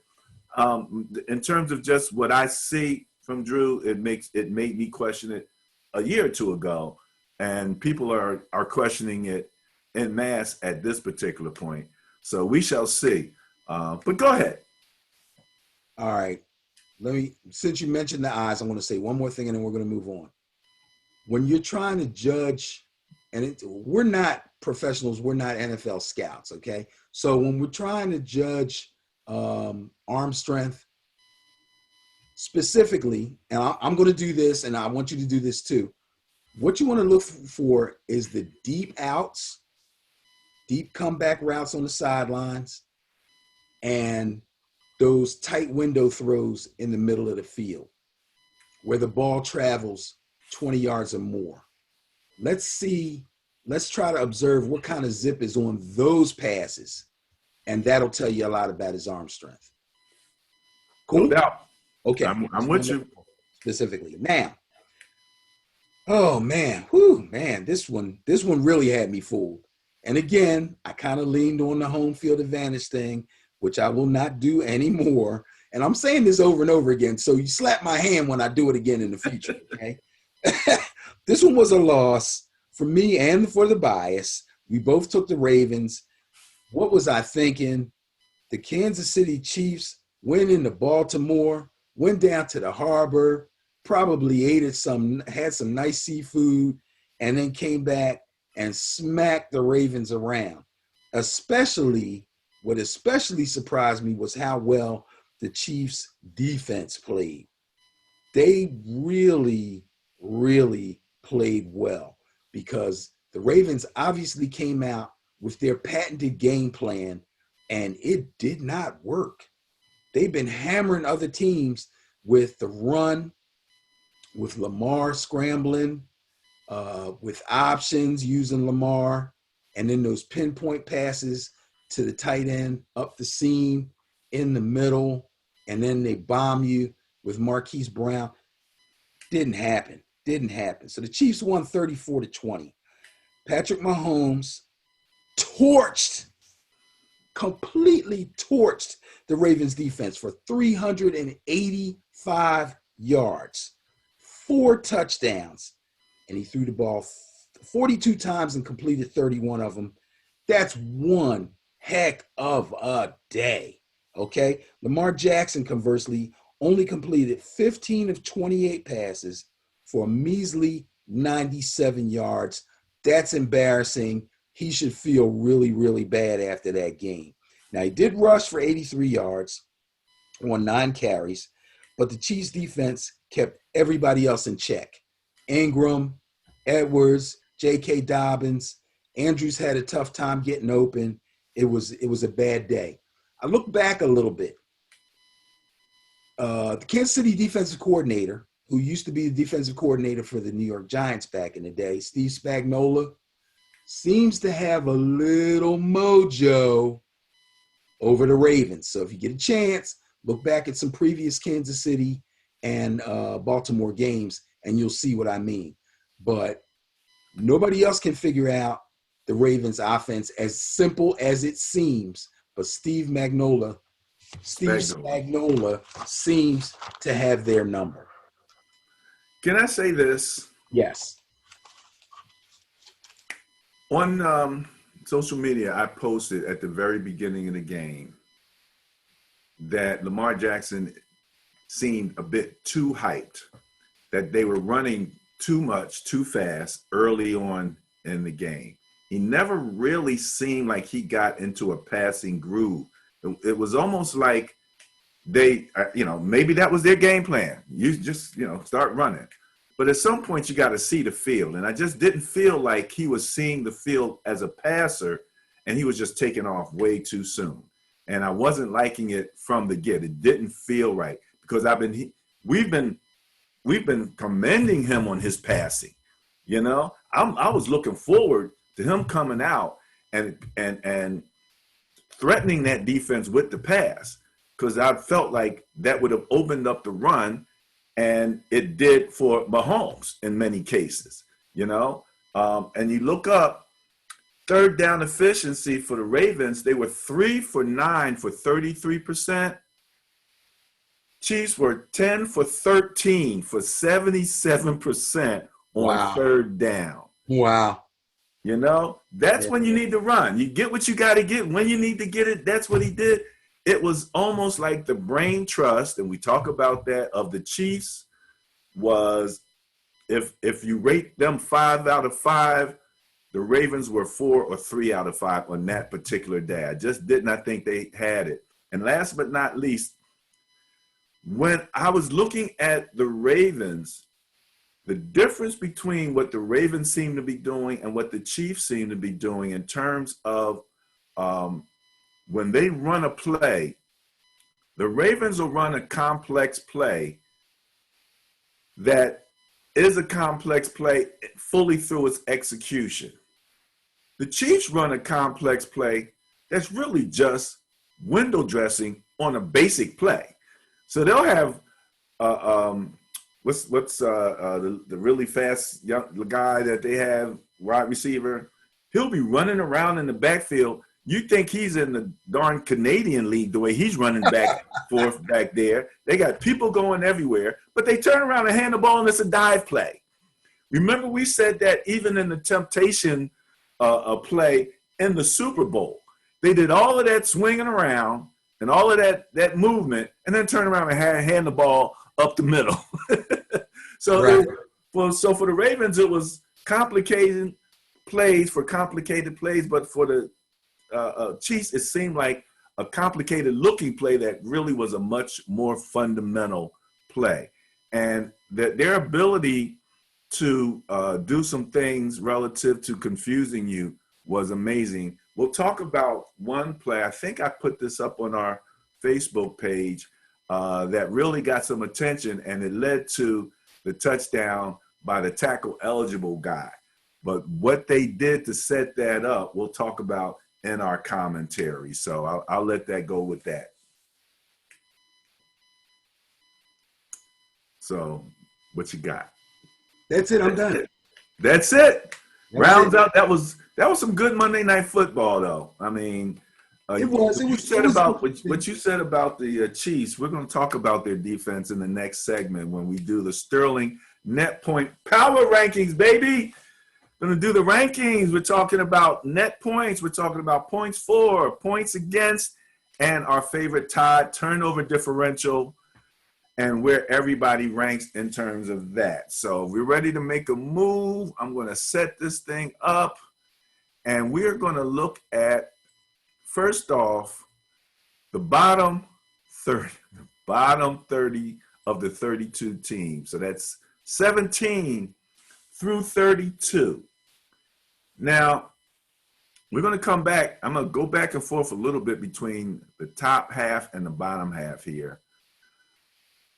S1: In terms of just what I see from Drew, it made me question it a year or two ago, and people are questioning it en masse at this particular point. So we shall see. But go ahead.
S2: All right. Since you mentioned the eyes, I want to say one more thing and then we're going to move on. When you're trying to judge, and we're not professionals, we're not NFL scouts, okay? So when we're trying to judge arm strength specifically, and I'm going to do this and I want you to do this too. What you want to look for is the deep outs, deep comeback routes on the sidelines, and those tight window throws in the middle of the field where the ball travels 20 yards or more. Let's try to observe what kind of zip is on those passes, and that'll tell you a lot about his arm strength. Cool?
S1: No doubt.
S2: Okay.
S1: I'm with you.
S2: Specifically. Now, oh man, whew, man, this one really had me fooled. And again, I kind of leaned on the home field advantage thing, which I will not do anymore. And I'm saying this over and over again, so you slap my hand when I do it again in the future, okay? This one was a loss for me and for the bias. We both took the Ravens. What was I thinking? The Kansas City Chiefs went into Baltimore, went down to the harbor, probably had some nice seafood, and then came back and smacked the Ravens around. What especially surprised me was how well the Chiefs defense played. They really, really played well because the Ravens obviously came out with their patented game plan and it did not work. They've been hammering other teams with the run, with Lamar scrambling, with options using Lamar, and then those pinpoint passes to the tight end, up the seam, in the middle, and then they bomb you with Marquise Brown. Didn't happen. So the Chiefs won 34-20. Patrick Mahomes completely torched the Ravens defense for 385 yards, 4 touchdowns, and he threw the ball 42 times and completed 31 of them. That's one heck of a day, okay? Lamar Jackson, conversely, only completed 15 of 28 passes for a measly 97 yards. That's embarrassing. He should feel really, really bad after that game. Now, he did rush for 83 yards on 9 carries, but the Chiefs defense kept everybody else in check. Ingram, Edwards, J.K. Dobbins, Andrews had a tough time getting open. It was a bad day. I look back a little bit. The Kansas City defensive coordinator, who used to be the defensive coordinator for the New York Giants back in the day, Steve Spagnuolo, seems to have a little mojo over the Ravens. So if you get a chance, look back at some previous Kansas City and Baltimore games, and you'll see what I mean. But nobody else can figure out the Ravens offense as simple as it seems. But Steve Spagnuolo seems to have their number.
S1: Can I say this?
S2: Yes.
S1: On social media, I posted at the very beginning of the game that Lamar Jackson seemed a bit too hyped, that they were running too much, too fast early on in the game. He never really seemed like he got into a passing groove. It was almost like they, maybe that was their game plan. You just, start running. But at some point, you got to see the field. And I just didn't feel like he was seeing the field as a passer, and he was just taking off way too soon. And I wasn't liking it from the get. It didn't feel right because we've been commending him on his passing. I was looking forward to him coming out and threatening that defense with the pass because I felt like that would have opened up the run. And it did for Mahomes in many cases, and you look up third down efficiency for the Ravens, they were 3 for 9 for 33%. Chiefs were 10 for 13 for 77% on
S2: Wow.
S1: third down.
S2: Wow.
S1: You know, that's
S2: Yeah.
S1: when you need to run. You get what you got to get when you need to get it. That's what he did. It was almost like the brain trust, and we talk about that, of the Chiefs was if you rate them 5 out of 5, the Ravens were 4 or 3 out of 5 on that particular day. I just did not think they had it. And last but not least, when I was looking at the Ravens, the difference between what the Ravens seem to be doing and what the Chiefs seem to be doing in terms of when they run a play, the Ravens will run a complex play that is a complex play fully through its execution. The Chiefs run a complex play that's really just window dressing on a basic play. So they'll have what's the really fast young guy that they have, wide receiver. He'll be running around in the backfield. You think he's in the darn Canadian League the way he's running back forth back there. They got people going everywhere, but they turn around and hand the ball and it's a dive play. Remember we said that even in the temptation play in the Super Bowl, they did all of that swinging around and all of that movement, and then turn around and hand the ball up the middle. So,
S2: right.
S1: So for the Ravens, it was complicated plays for complicated plays, but for the Chiefs, it seemed like a complicated looking play that really was a much more fundamental play. And that their ability to do some things relative to confusing you was amazing. We'll talk about one play. I think I put this up on our Facebook page that really got some attention, and it led to the touchdown by the tackle eligible guy. But what they did to set that up, we'll talk about in our commentary. So I'll let that go with that. So what you got?
S2: That's it. I'm done.
S1: That's it. Rounds out. That was some good Monday Night Football, though. I mean, what you said about the Chiefs. We're going to talk about their defense in the next segment when we do the Sterling net point power rankings, baby. Going to do the rankings. We're talking about net points. We're talking about points for, points against, and our favorite tie, turnover differential, and where everybody ranks in terms of that. So we're ready to make a move. I'm going to set this thing up, and we're going to look at, first off, the bottom 30 of the 32 teams. So that's 17 through 32. Now, we're going to come back. I'm going to go back and forth a little bit between the top half and the bottom half here.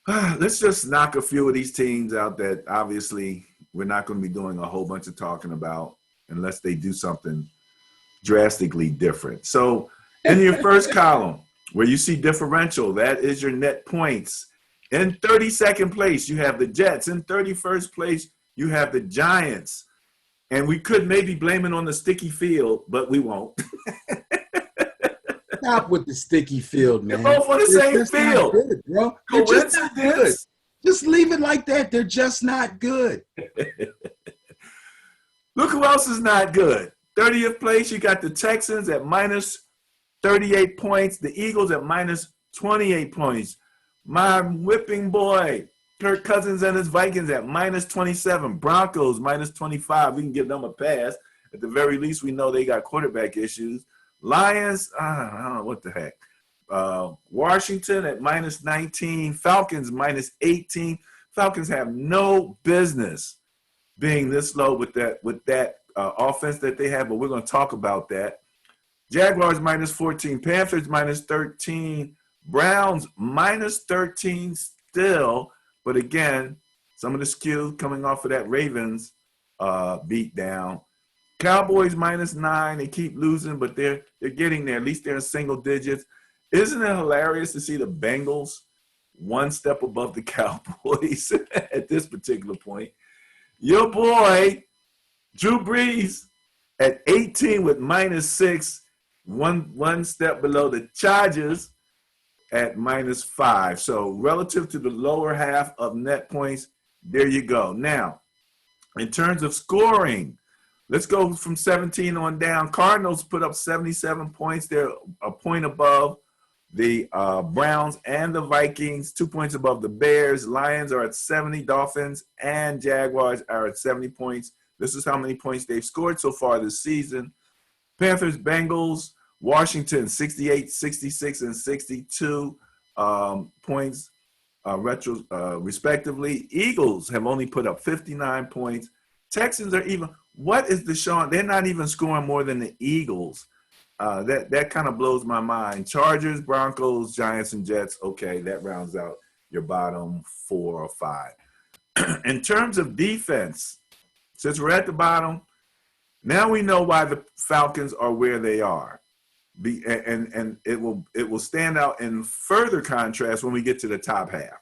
S1: Let's just knock a few of these teams out that obviously we're not going to be doing a whole bunch of talking about unless they do something drastically different. So in your first column, where you see differential, that is your net points. In 32nd place, you have the Jets. In 31st place, you have the Giants. And we could maybe blame it on the sticky field, but we won't.
S2: Stop with the sticky field, man.
S1: They're both on the same field.
S2: Good, bro. They're just not good. Just leave it like that. They're just not good.
S1: Look who else is not good. 30th place, you got the Texans at minus 38 points. The Eagles at minus 28 points. My whipping boy, Kirk Cousins and his Vikings at minus 27. Broncos minus 25. We can give them a pass. At the very least, we know they got quarterback issues. Lions, I don't know what the heck. Washington at minus 19. Falcons minus 18. Falcons have no business being this low with that offense that they have, but we're going to talk about that. Jaguars minus 14. Panthers minus 13. Browns minus 13 still. But again, some of the skew coming off of that Ravens beat down. Cowboys minus 9. They keep losing, but they're getting there. At least they're in single digits. Isn't it hilarious to see the Bengals one step above the Cowboys at this particular point? Your boy, Drew Brees, at 18 with minus 6, one step below the Chargers. at -5. So relative to the lower half of net points, there you go. Now, in terms of scoring, let's go from 17 on down. Cardinals put up 77 points. They're a point above the Browns and the Vikings, 2 points above the Bears. Lions are at 70. Dolphins and Jaguars are at 70 points. This is how many points they've scored so far this season. Panthers, Bengals, Washington, 68, 66, and 62 points respectively. Eagles have only put up 59 points. Texans are even. What is Deshaun? They're not even scoring more than the Eagles. That kind of blows my mind. Chargers, Broncos, Giants, and Jets. Okay, that rounds out your bottom 4 or 5. In terms of defense, since we're at the bottom, now we know why the Falcons are where they are. And it will stand out in further contrast when we get to the top half.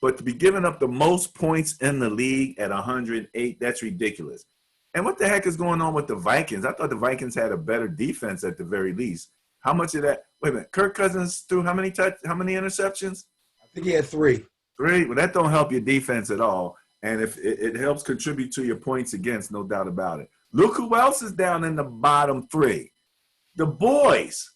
S1: But to be giving up the most points in the league at 108, that's ridiculous. And what the heck is going on with the Vikings? I thought the Vikings had a better defense at the very least. How much of that? Wait a minute. Kirk Cousins threw how many interceptions?
S2: I think he had 3.
S1: 3? Well, that don't help your defense at all. And if it helps contribute to your points against, no doubt about it. Look who else is down in the bottom 3. The boys.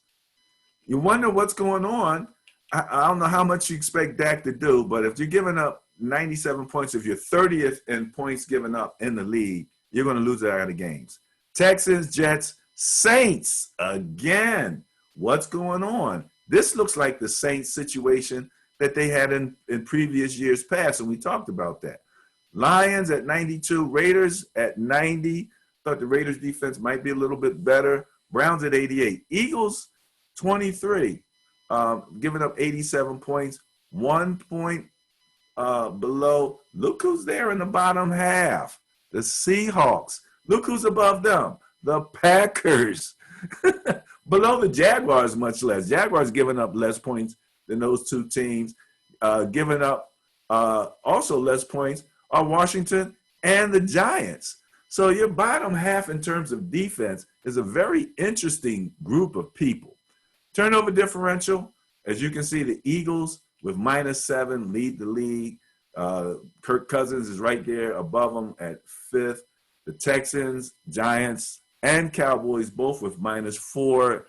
S1: You wonder what's going on. I don't know how much you expect Dak to do, but if you're giving up 97 points, if you're 30th in points given up in the league, you're going to lose out of games. Texans, Jets, Saints, again. What's going on? This looks like the Saints situation that they had in previous years past, and we talked about that. Lions at 92, Raiders at 90. Thought the Raiders defense might be a little bit better. Browns at 88. Eagles, 23, giving up 87 points. 1 point below. Look who's there in the bottom half. The Seahawks. Look who's above them. The Packers. Below the Jaguars, much less. Jaguars giving up less points than those two teams. Giving up also less points are Washington and the Giants. So your bottom half in terms of defense is a very interesting group of people. Turnover differential, as you can see, the Eagles with -7 lead the league. Kirk Cousins is right there above them at 5th. The Texans, Giants, and Cowboys both with -4.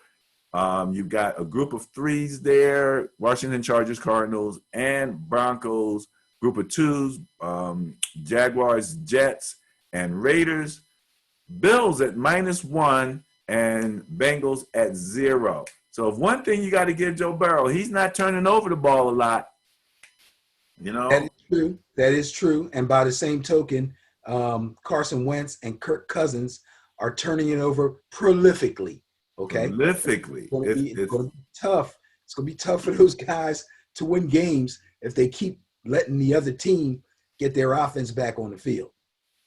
S1: You've got a group of 3s there, Washington Chargers, Cardinals, and Broncos. Group of 2s, Jaguars, Jets, and Raiders. Bills at -1 and Bengals at 0. So if one thing you got to give Joe Burrow, he's not turning over the ball a lot. You know?
S2: That is true. That is true. And by the same token, Carson Wentz and Kirk Cousins are turning it over prolifically. Okay?
S1: Prolifically.
S2: It's going to be tough. It's going to be tough for those guys to win games if they keep letting the other team get their offense back on the field.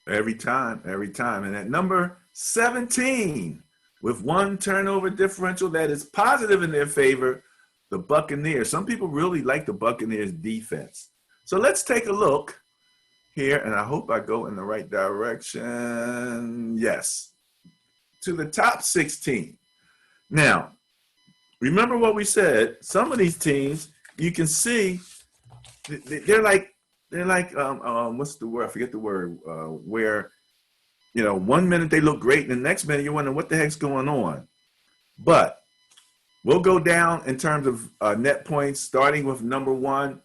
S1: Every time. And at number 17, with 1 turnover differential that is positive in their favor, the Buccaneers. Some people really like the Buccaneers defense. So let's take a look here, and I hope I go in the right direction. Yes. To the top 16. Now, remember what we said. Some of these teams, you can see, they're like what's the word? I forget the word. Where, 1 minute they look great, and the next minute you're wondering what the heck's going on. But we'll go down in terms of net points, starting with number 1.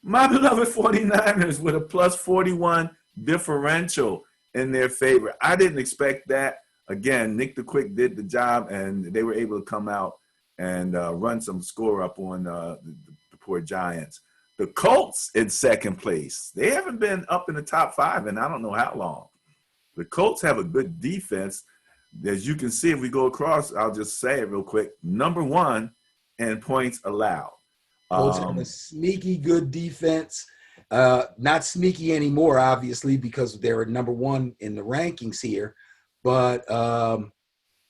S1: My beloved 49ers with a +41 differential in their favor. I didn't expect that. Again, Nick the Quick did the job, and they were able to come out and run some score up on the poor Giants. The Colts in second place. They haven't been up in the top 5 in I don't know how long. The Colts have a good defense. As you can see, if we go across, I'll just say it real quick. Number 1 in points allowed.
S2: Colts have a sneaky good defense. Not sneaky anymore, obviously, because they're number 1 in the rankings here. But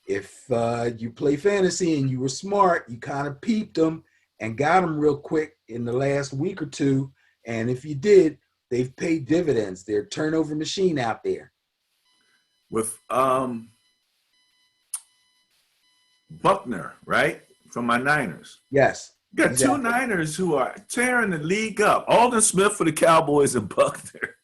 S2: if you play fantasy and you were smart, you kind of peeped them and got them real quick in the last week or 2. And if you did, they've paid dividends. They're a turnover machine out there.
S1: With Buckner, right? From my Niners.
S2: Yes.
S1: You got two
S2: Exactly.
S1: Niners who are tearing the league up. Alden Smith for the Cowboys and Buckner.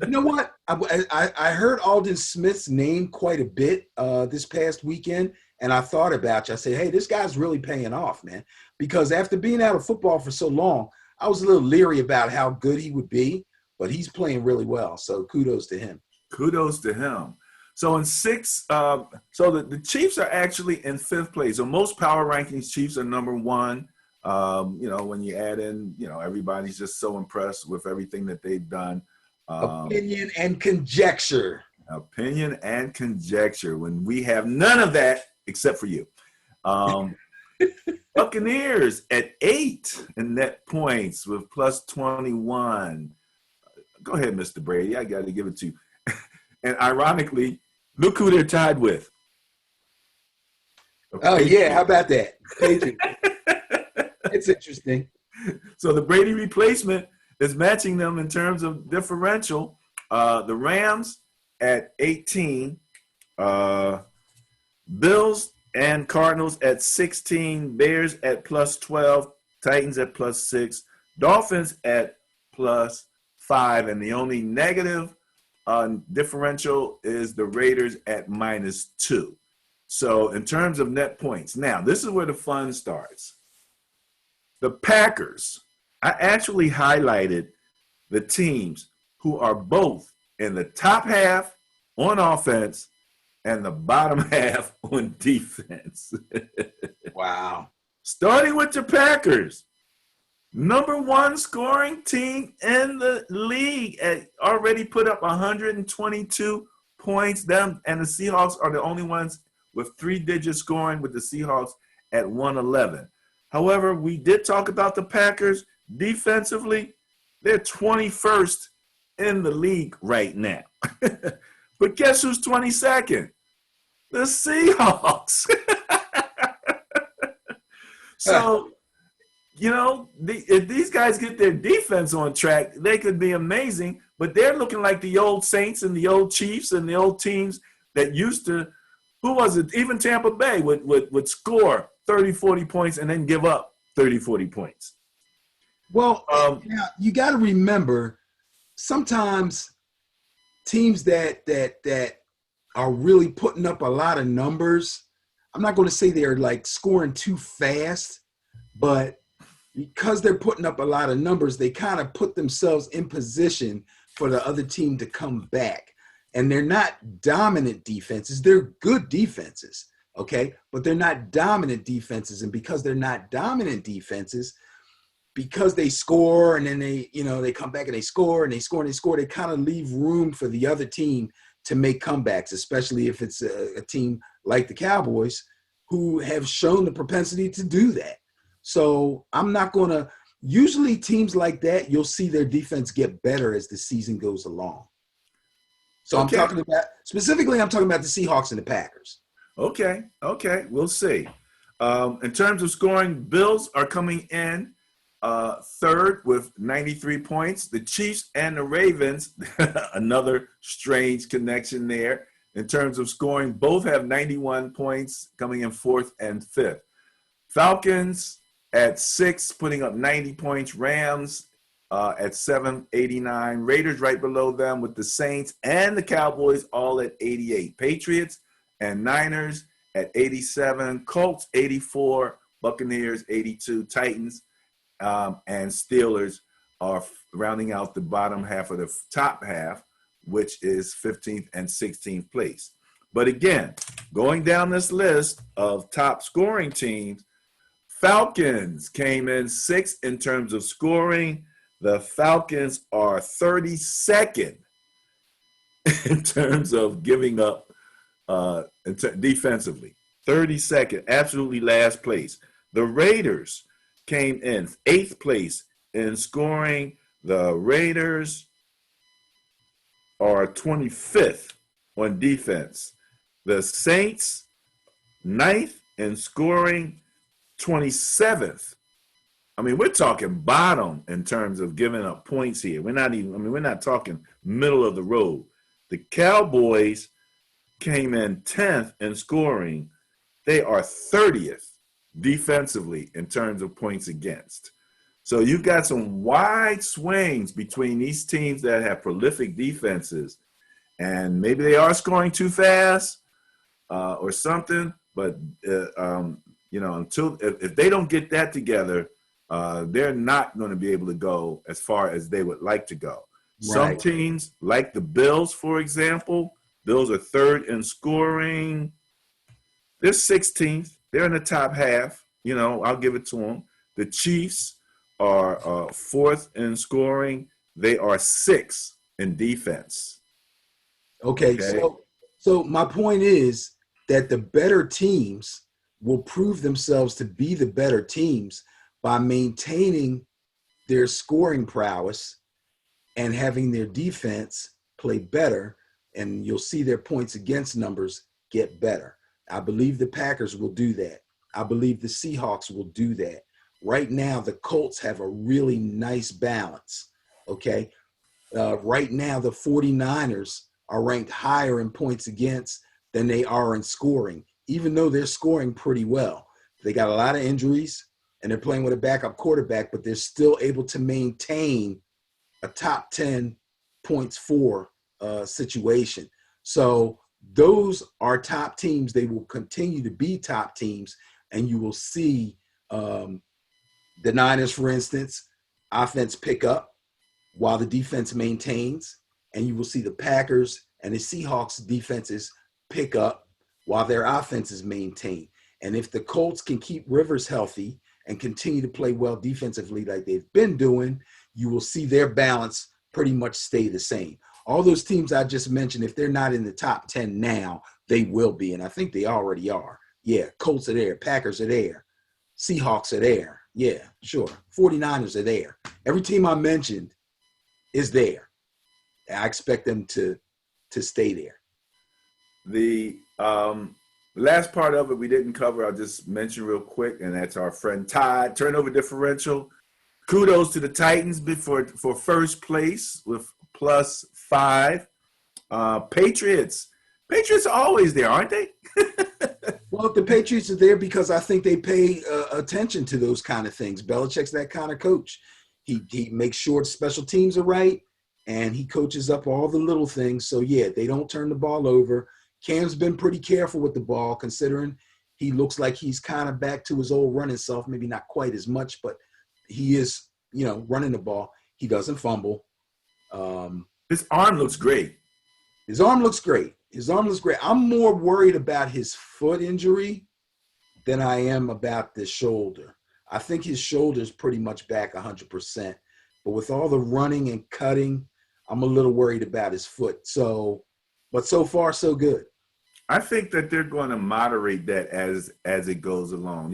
S2: You know what? I heard Alden Smith's name quite a bit this past weekend, and I thought about you. I said, hey, this guy's really paying off, man. Because after being out of football for so long, I was a little leery about how good he would be, but he's playing really well. So kudos to him.
S1: Kudos to him. So in six, the Chiefs are actually in fifth place. So most power rankings, Chiefs are number one. When you add in, everybody's just so impressed with everything that they've done.
S2: Opinion and conjecture.
S1: Opinion and conjecture when we have none of that except for you. Buccaneers at 8 in net points with plus 21. Go ahead, Mr. Brady. I got to give it to you. And ironically, look who they're tied with.
S2: Oh, yeah. How about that? Patriots. It's interesting.
S1: So the Brady replacement is matching them in terms of differential. The Rams at 18. Bills and Cardinals at 16. Bears at plus 12. Titans at plus 6. Dolphins at plus 5. And the only negative differential is the Raiders at minus 2. So in terms of net points, now this is where the fun starts. The Packers, I actually highlighted the teams who are both in the top half on offense and the bottom half on defense.
S2: Wow.
S1: Starting with the Packers, number one scoring team in the league, already put up 122 points. Them and the Seahawks are the only ones with 3-digit scoring, with the Seahawks at 111. However, we did talk about the Packers defensively. They're 21st in the league right now. But guess who's 22nd? The Seahawks. So, if these guys get their defense on track, they could be amazing. But they're looking like the old Saints and the old Chiefs and the old teams that used to, who was it? Even Tampa Bay would score 30, 40 points and then give up 30, 40 points.
S2: Well, you got to remember, sometimes teams that are really putting up a lot of numbers, I'm not going to say they're like scoring too fast, but because they're putting up a lot of numbers, they kind of put themselves in position for the other team to come back. And they're not dominant defenses. They're good defenses, okay? But they're not dominant defenses. And because they're not dominant defenses, because they score and then they come back and they score and they score and they score, they kind of leave room for the other team to make comebacks, especially if it's a team like the Cowboys who have shown the propensity to do that. So I'm not going to – usually teams like that, you'll see their defense get better as the season goes along. So okay. I'm talking about the Seahawks and the Packers.
S1: Okay. We'll see. In terms of scoring, Bills are coming in third with 93 points. The Chiefs and the Ravens, another strange connection there. In terms of scoring, both have 91 points, coming in fourth and fifth. Falcons at 6, putting up 90 points. Rams at 7, 89. Raiders right below them with the Saints and the Cowboys all at 88. Patriots and Niners at 87. Colts 84. Buccaneers 82. Titans and Steelers are rounding out the bottom half of the top half, which is 15th and 16th place. But again, going down this list of top scoring teams, Falcons came in 6th in terms of scoring. The Falcons are 32nd in terms of giving up defensively. 32nd, absolutely last place. The Raiders came in 8th place in scoring. The Raiders are 25th on defense. The Saints, 9th in scoring, 27th. I mean, we're talking bottom in terms of giving up points here. We're not talking middle of the road. The Cowboys came in 10th in scoring. They are 30th. defensively in terms of points against. So you've got some wide swings between these teams that have prolific defenses, and maybe they are scoring too fast or something. But until if they don't get that together, they're not going to be able to go as far as they would like to go. Some
S2: Right.
S1: teams, like the Bills, for example, Bills are third in scoring. They're 16th. They're in the top half. I'll give it to them. The Chiefs are fourth in scoring. They are sixth in defense.
S2: Okay. So my point is that the better teams will prove themselves to be the better teams by maintaining their scoring prowess and having their defense play better, and you'll see their points against numbers get better. I believe the Packers will do that. I believe the Seahawks will do that. Right now, the Colts have a really nice balance, okay? Right now, the 49ers are ranked higher in points against than they are in scoring, even though they're scoring pretty well. They got a lot of injuries, and they're playing with a backup quarterback, but they're still able to maintain a top 10 points for situation. So those are top teams. They will continue to be top teams, and you will see the Niners, for instance, offense pick up while the defense maintains, and you will see the Packers and the Seahawks defenses pick up while their offenses maintain. And if the Colts can keep Rivers healthy and continue to play well defensively like they've been doing, you will see their balance pretty much stay the same. All those teams I just mentioned, if they're not in the top 10 now, they will be. And I think they already are. Yeah, Colts are there. Packers are there. Seahawks are there. Yeah, sure. 49ers are there. Every team I mentioned is there. I expect them to stay there.
S1: The last part of it we didn't cover, I'll just mention real quick, and that's our friend Todd. Turnover differential. Kudos to the Titans for first place with +5. Patriots are always there, aren't they?
S2: Well, the Patriots are there because I think they pay attention to those kind of things. Belichick's that kind of coach. He makes sure the special teams are right, and he coaches up all the little things. So, yeah, they don't turn the ball over. Cam's been pretty careful with the ball, considering he looks like he's kind of back to his old running self. Maybe not quite as much, but he is, running the ball. He doesn't fumble.
S1: His arm looks great.
S2: His arm looks great. I'm more worried about his foot injury than I am about the shoulder. I think his shoulder is pretty much back 100%. But with all the running and cutting, I'm a little worried about his foot. But so far, so good.
S1: I think that they're going to moderate that as it goes along.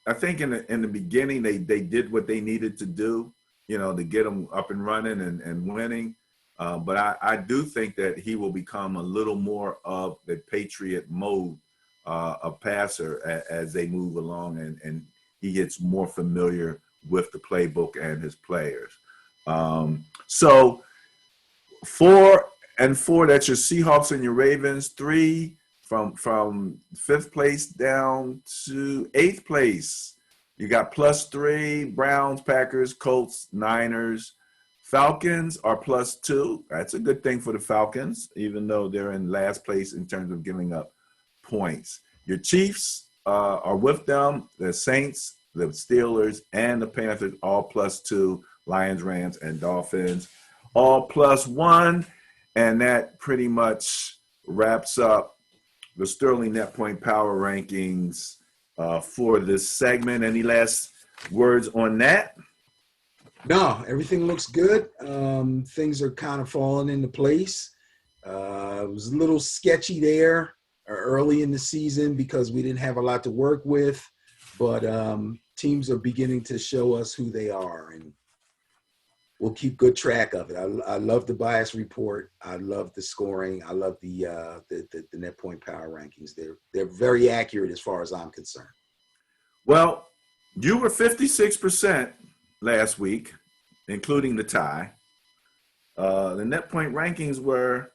S1: I think in the beginning they did what they needed to do, to get them up and running and winning. But I do think that he will become a little more of the Patriot mode, a passer as they move along, and he gets more familiar with the playbook and his players. So 4 and 4, that's your Seahawks and your Ravens. 3 from 5th place down to 8th place. You got +3, Browns, Packers, Colts, Niners. Falcons are +2. That's a good thing for the Falcons, even though they're in last place in terms of giving up points. Your Chiefs are with them. The Saints, the Steelers, and the Panthers all +2. Lions, Rams, and Dolphins all +1. And that pretty much wraps up the Sterling Net Point Power Rankings for this segment. Any last words on that?
S2: No, everything looks good. Things are kind of falling into place. It was a little sketchy there early in the season because we didn't have a lot to work with, but teams are beginning to show us who they are, and we'll keep good track of it. I love the bias report. I love the scoring. I love the net point power rankings. They're very accurate as far as I'm concerned.
S1: Well, you were 56% last week, including the tie. The net point rankings were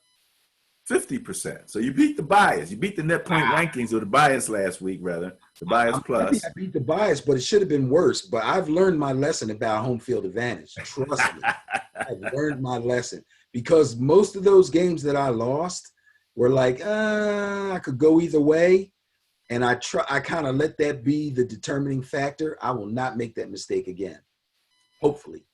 S1: 50%. So you beat the bias. You beat the net point rankings or the bias last week, rather. The bias
S2: I'm happy
S1: plus.
S2: I beat the bias, but it should have been worse. But I've learned my lesson about home field advantage. Trust me. I've learned my lesson because most of those games that I lost were like, I could go either way. And I kind of let that be the determining factor. I will not make that mistake again. Hopefully.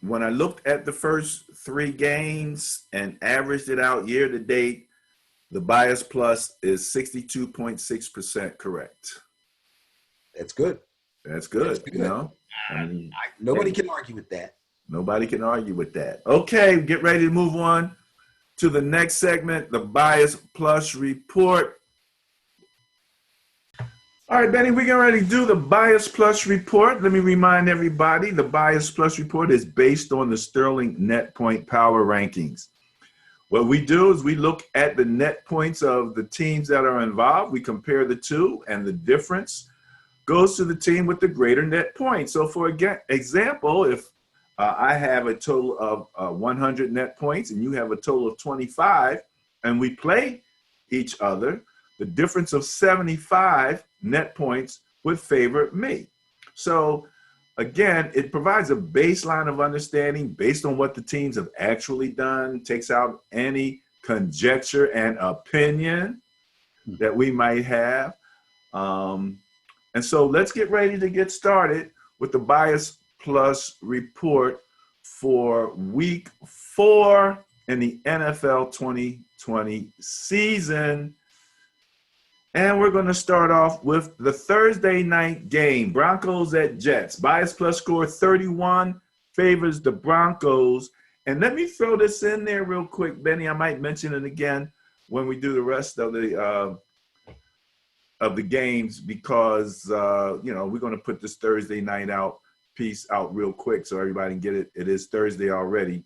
S1: When I looked at the first 3 games and averaged it out year to date, the bias plus is 62.6% correct.
S2: That's good.
S1: That's good.
S2: That's good.
S1: You know,
S2: nobody can argue with that.
S1: Nobody can argue with that. Okay, get ready to move on to the next segment, the bias plus report. All right, Benny, we're getting ready to do the bias plus report. Let me remind everybody, the bias plus report is based on the Sterling net point power rankings. What we do is we look at the net points of the teams that are involved. We compare the two, and the difference goes to the team with the greater net points. So for example, if I have a total of 100 net points and you have a total of 25, and we play each other, the difference of 75 net points would favor me. So again, it provides a baseline of understanding based on what the teams have actually done, takes out any conjecture and opinion that we might have. And so let's get ready to get started with the bias plus report for week 4 in the NFL 2020 season. And we're going to start off with the Thursday night game, Broncos at Jets. Bias plus score 31 favors the Broncos. And let me throw this in there real quick, Benny. I might mention it again when we do the rest of the games because, we're going to put this Thursday night piece out real quick so everybody can get it. It is Thursday already.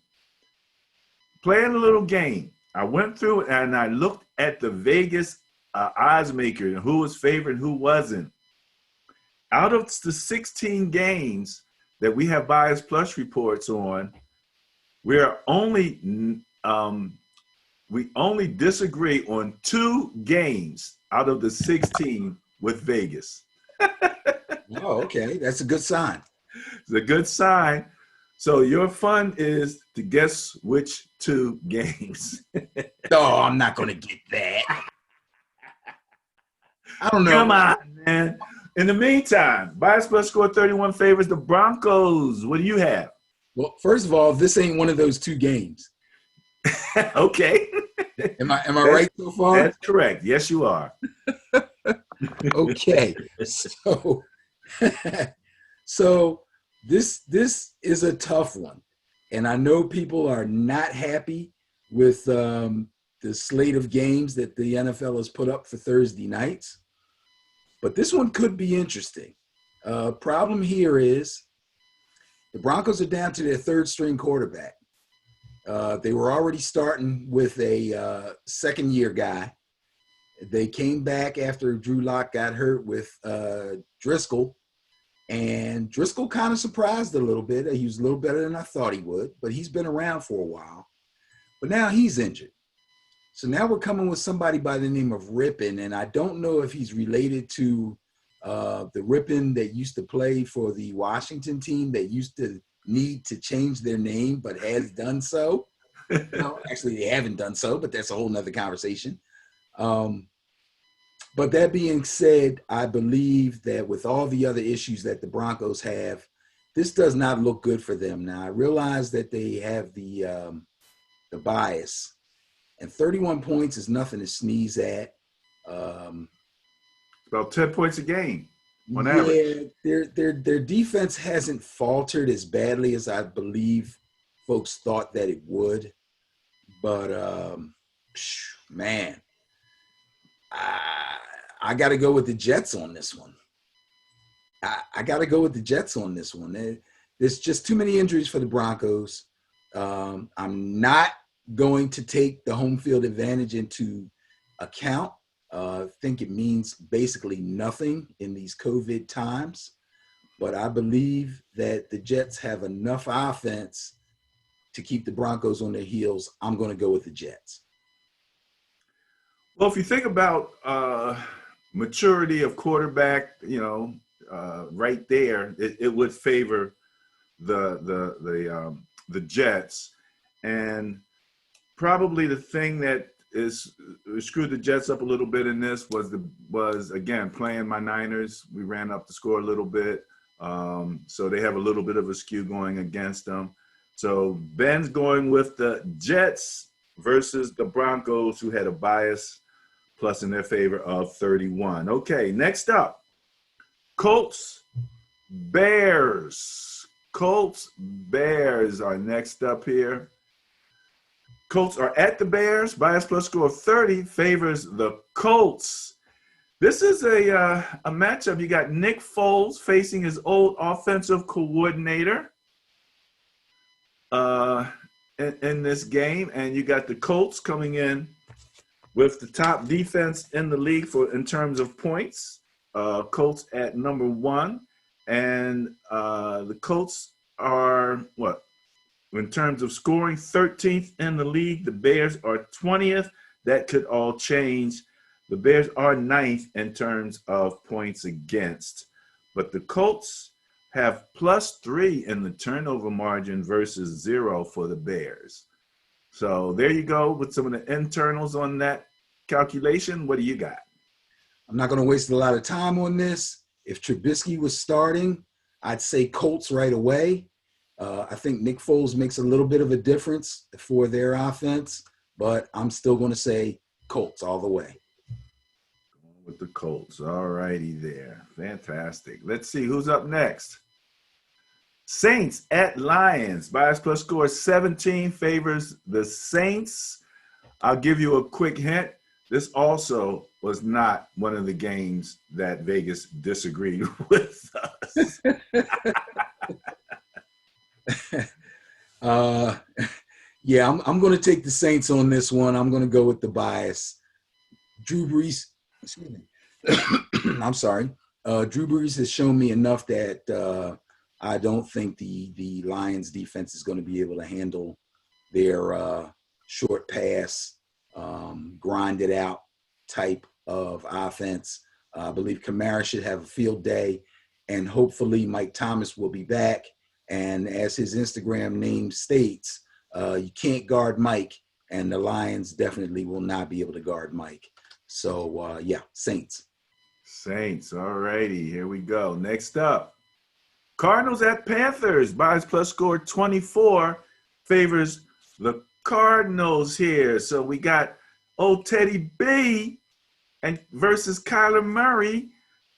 S1: Playing a little game. I went through it and I looked at the Vegas odds maker and who was favored, who wasn't. Out of the 16 games that we have bias plus reports on, we only disagree on 2 games out of the 16 with Vegas.
S2: Oh, okay. That's a good sign.
S1: It's a good sign. So your fun is to guess which 2 games.
S2: Oh, I'm not going to get that. I don't know.
S1: Come on, man. In the meantime, bias plus score 31 favors the Broncos. What do you have?
S2: Well, first of all, this ain't one of those 2 games.
S1: Okay.
S2: Am I right so far?
S1: That's correct. Yes, you are.
S2: Okay. So this is a tough one. And I know people are not happy with the slate of games that the NFL has put up for Thursday nights. But this one could be interesting. Problem here is the Broncos are down to their 3rd string quarterback. They were already starting with a second-year guy. They came back after Drew Lock got hurt with Driscoll. And Driscoll kind of surprised a little bit. He was a little better than I thought he would, but he's been around for a while. But now he's injured. So now we're coming with somebody by the name of Rippon, and I don't know if he's related to the Rippon that used to play for the Washington team that used to need to change their name but has done so. No, actually, they haven't done so, but that's a whole nother conversation. But that being said, I believe that with all the other issues that the Broncos have, this does not look good for them. Now, I realize that they have the bias. And 31 points is nothing to sneeze at.
S1: About 10 points a game on average.
S2: Their defense hasn't faltered as badly as I believe folks thought that it would. But, man, I got to go with the Jets on this one. I got to go with the Jets on this one. There's just too many injuries for the Broncos. I'm not going to take the home field advantage into account. I think it means basically nothing in these COVID times. But I believe that the Jets have enough offense to keep the Broncos on their heels, I'm going to go with the Jets.
S1: Well, if you think about maturity of quarterback, right there, it would favor the Jets, and probably the thing that screwed the Jets up a little bit in this was again playing my Niners. We ran up the score a little bit, so they have a little bit of a skew going against them. So Ben's going with the Jets versus the Broncos, who had a bias plus in their favor of 31. Okay, next up, Colts, Bears. Colts, Bears are next up here. Colts are at the Bears. Bias plus score of 30 favors the Colts. This is a matchup. You got Nick Foles facing his old offensive coordinator in this game, and you got the Colts coming in with the top defense in the league in terms of points. Colts at number 1, and the Colts are what? In terms of scoring, 13th in the league. The Bears are 20th. That could all change. The Bears are 9th in terms of points against. But the Colts have +3 in the turnover margin versus 0 for the Bears. So there you go with some of the internals on that calculation. What do you got?
S2: I'm not going to waste a lot of time on this. If Trubisky was starting, I'd say Colts right away. I think Nick Foles makes a little bit of a difference for their offense, but I'm still going to say Colts all the way.
S1: Going with the Colts. All righty there. Fantastic. Let's see who's up next. Saints at Lions. Bias plus score 17 favors the Saints. I'll give you a quick hint. This also was not one of the games that Vegas disagreed with us.
S2: Yeah, I'm going to take the Saints on this one. I'm going to go with the bias. Drew Brees, excuse me. I'm sorry. Drew Brees has shown me enough that I don't think the Lions defense is going to be able to handle their short pass, grinded out type of offense. I believe Kamara should have a field day, and hopefully Mike Thomas will be back. And as his Instagram name states, you can't guard Mike, and the Lions definitely will not be able to guard Mike. So, yeah, Saints.
S1: Saints. All righty. Here we go. Next up, Cardinals at Panthers. Bias plus score 24 favors the Cardinals here. So we got old Teddy B and versus Kyler Murray.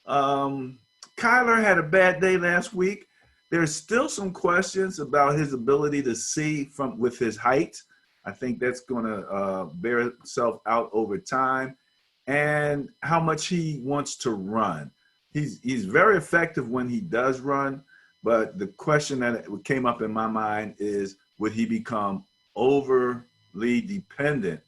S1: Kyler had a bad day last week. There's still some questions about his ability to see with his height. I think that's going to bear itself out over time, and how much he wants to run. He's very effective when he does run, but the question that came up in my mind is, would he become overly dependent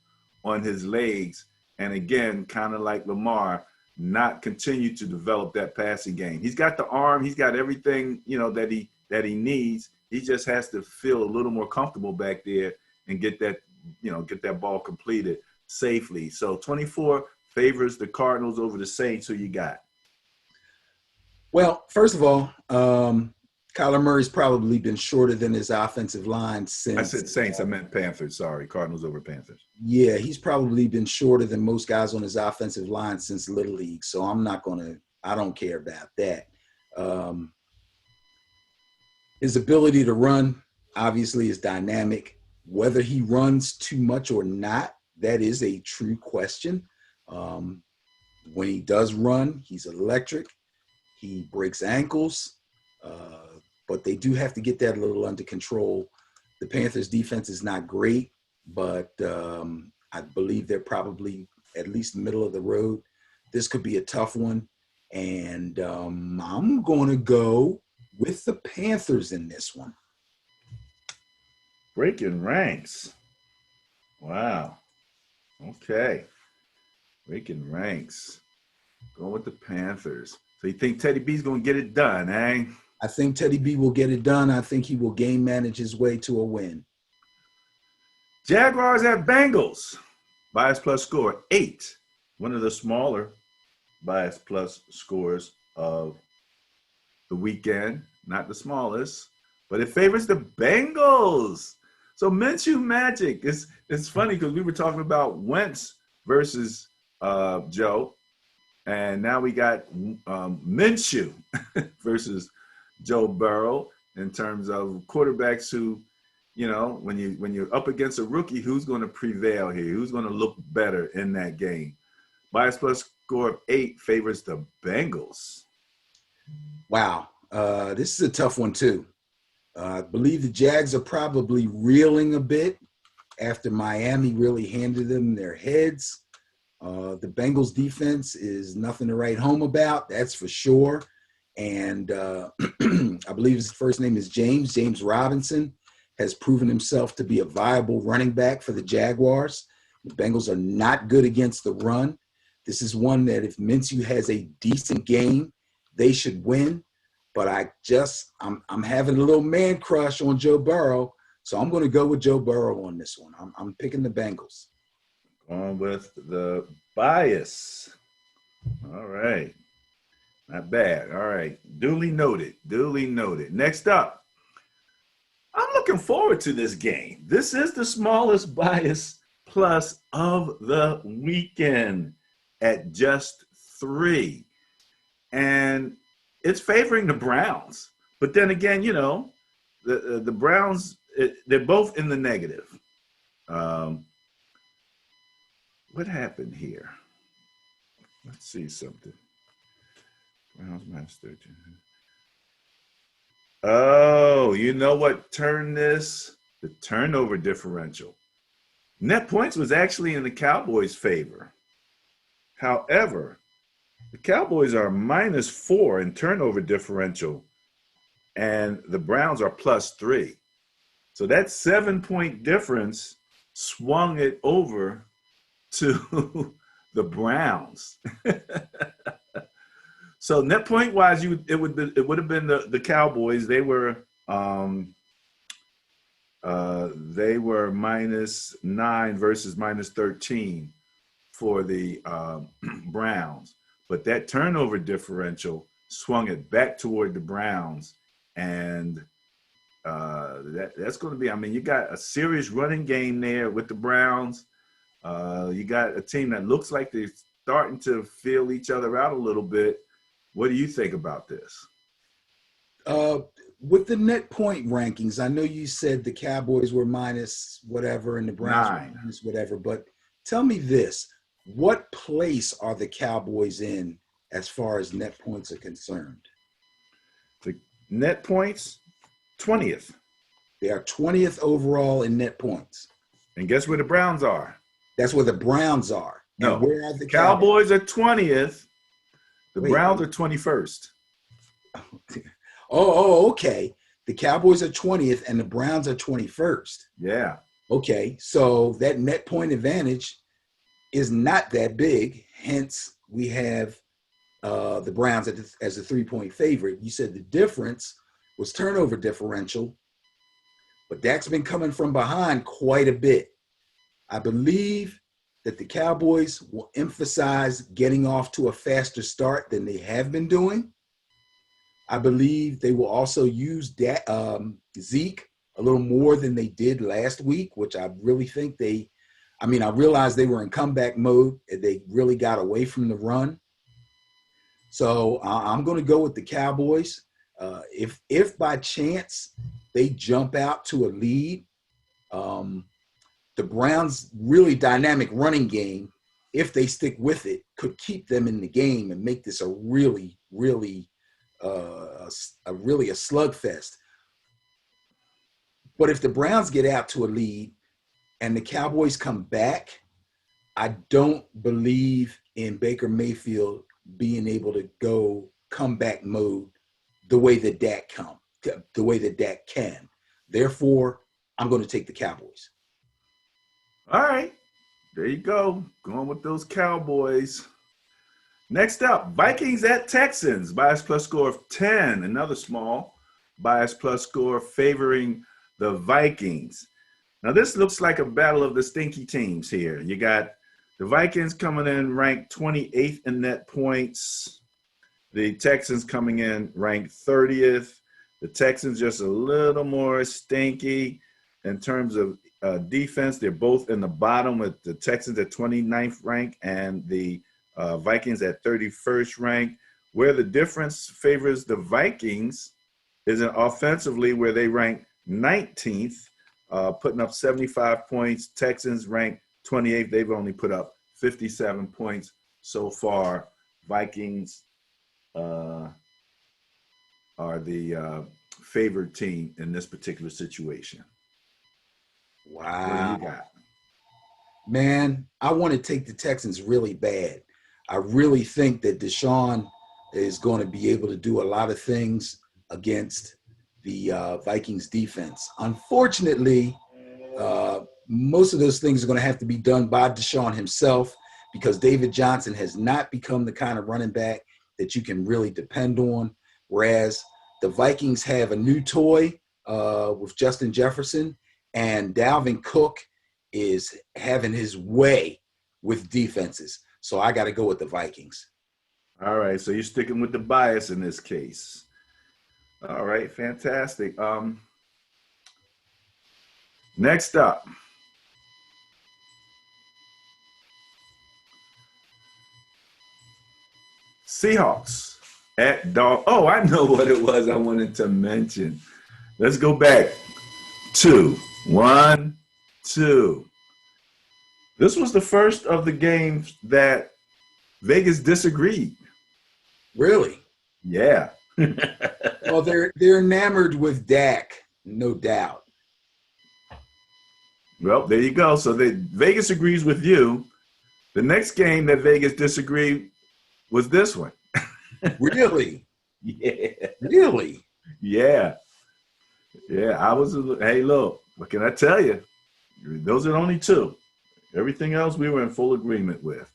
S1: on his legs? And again, kind of like Lamar, not continue to develop that passing game. He's got the arm, he's got everything, that he needs. He just has to feel a little more comfortable back there and get that ball completed safely. So 24 favors the Cardinals over the Saints. Who you got?
S2: Well, first of all, Kyler Murray's probably been shorter than his offensive line since.
S1: I said Saints, I meant Panthers. Sorry, Cardinals over Panthers.
S2: Yeah, he's probably been shorter than most guys on his offensive line since Little League. So I don't care about that. His ability to run obviously is dynamic. Whether he runs too much or not, that is a true question. When he does run, he's electric. He breaks ankles. But they do have to get that a little under control. The Panthers defense is not great, but I believe they're probably at least middle of the road. This could be a tough one. And I'm going to go with the Panthers in this one.
S1: Breaking ranks. Wow. Okay. Breaking ranks. Going with the Panthers. So you think Teddy B's going to get it done, eh?
S2: I think Teddy B will get it done. I think he will game manage his way to a win.
S1: Jaguars at Bengals. Bias plus score 8. One of the smaller bias plus scores of the weekend. Not the smallest, but it favors the Bengals. So Minshew Magic. It's funny because we were talking about Wentz versus Joe, and now we got Minshew versus Joe Burrow in terms of quarterbacks who, you know, when you're up against a rookie, who's going to prevail here? Who's going to look better in that game? Bias plus score of 8 favors the Bengals.
S2: Wow. This is a tough one, too. I believe the Jags are probably reeling a bit after Miami really handed them their heads. The Bengals defense is nothing to write home about, that's for sure. And I believe his first name is James Robinson, has proven himself to be a viable running back for the Jaguars. The Bengals are not good against the run. This is one that if Minshew has a decent game, they should win. But I'm having a little man crush on Joe Burrow, so I'm going to go with Joe Burrow on this one. I'm picking the Bengals.
S1: Going with the bias. All right. Not bad. All right. Duly noted. Duly noted. Next up, I'm looking forward to this game. This is the smallest bias plus of the weekend at just 3. And it's favoring the Browns. But then again, you know, the Browns, they're both in the negative. What happened here? Let's see something. Browns minus 13. Oh, you know what turned this? The turnover differential. Net points was actually in the Cowboys' favor. However, the Cowboys are -4 in turnover differential, and the Browns are +3. So that 7-point difference swung it over to the Browns. So net point wise, it would have been the Cowboys. They were -9 versus -13 for the Browns. But that turnover differential swung it back toward the Browns, and that's going to be. I mean, you got a serious running game there with the Browns. You got a team that looks like they're starting to feel each other out a little bit. What do you think about this?
S2: With the net point rankings, I know you said the Cowboys were minus whatever and the Browns were minus whatever, but tell me this. What place are the Cowboys in as far as net points are concerned?
S1: The net points, 20th.
S2: They are 20th overall in net points.
S1: And guess where the Browns are?
S2: That's where the Browns are.
S1: No,
S2: and where are the
S1: Cowboys are 20th. The Browns are 21st.
S2: Okay. The Cowboys are 20th and the Browns are 21st.
S1: Yeah.
S2: Okay, so that net point advantage is not that big. Hence, we have the Browns as a 3-point favorite. You said the difference was turnover differential, but Dak's been coming from behind quite a bit. I believe that the Cowboys will emphasize getting off to a faster start than they have been doing. I believe they will also use Zeke a little more than they did last week, which I really think I realized they were in comeback mode and they really got away from the run. So I'm going to go with the Cowboys. If by chance they jump out to a lead, the Browns' really dynamic running game, if they stick with it, could keep them in the game and make this a really a slugfest. But if the Browns get out to a lead and the Cowboys come back, I don't believe in Baker Mayfield being able to go comeback mode the way that Dak can. Therefore, I'm going to take the Cowboys.
S1: All right. There you go. Going with those Cowboys. Next up, Vikings at Texans. Bias plus score of 10. Another small bias plus score favoring the Vikings. Now this looks like a battle of the stinky teams here. You got the Vikings coming in ranked 28th in net points. The Texans coming in ranked 30th. The Texans just a little more stinky in terms of defense. They're both in the bottom, with the Texans at 29th rank and the Vikings at 31st rank. Where the difference favors the Vikings is in offensively, where they rank 19th, putting up 75 points. Texans rank 28th. They've only put up 57 points so far. Vikings are the favored team in this particular situation.
S2: Wow.
S1: What do you got?
S2: Man, I want to take the Texans really bad. I really think that Deshaun is going to be able to do a lot of things against the Vikings defense. Unfortunately, most of those things are going to have to be done by Deshaun himself, because David Johnson has not become the kind of running back that you can really depend on. Whereas the Vikings have a new toy with Justin Jefferson, and Dalvin Cook is having his way with defenses. So I got to go with the Vikings.
S1: All right, so you're sticking with the bias in this case. All right, fantastic. Next up, Seahawks at Dog. Oh, I know what it was I wanted to mention. Let's go back. 2, 1, 2. This was the first of the games that Vegas disagreed.
S2: Really?
S1: Yeah.
S2: Well, they're enamored with Dak, no doubt.
S1: Well, there you go. So Vegas agrees with you. The next game that Vegas disagreed was this one.
S2: Really?
S1: Yeah.
S2: Really?
S1: Yeah. Yeah. Hey, look, what can I tell you? Those are only two. Everything else we were in full agreement with.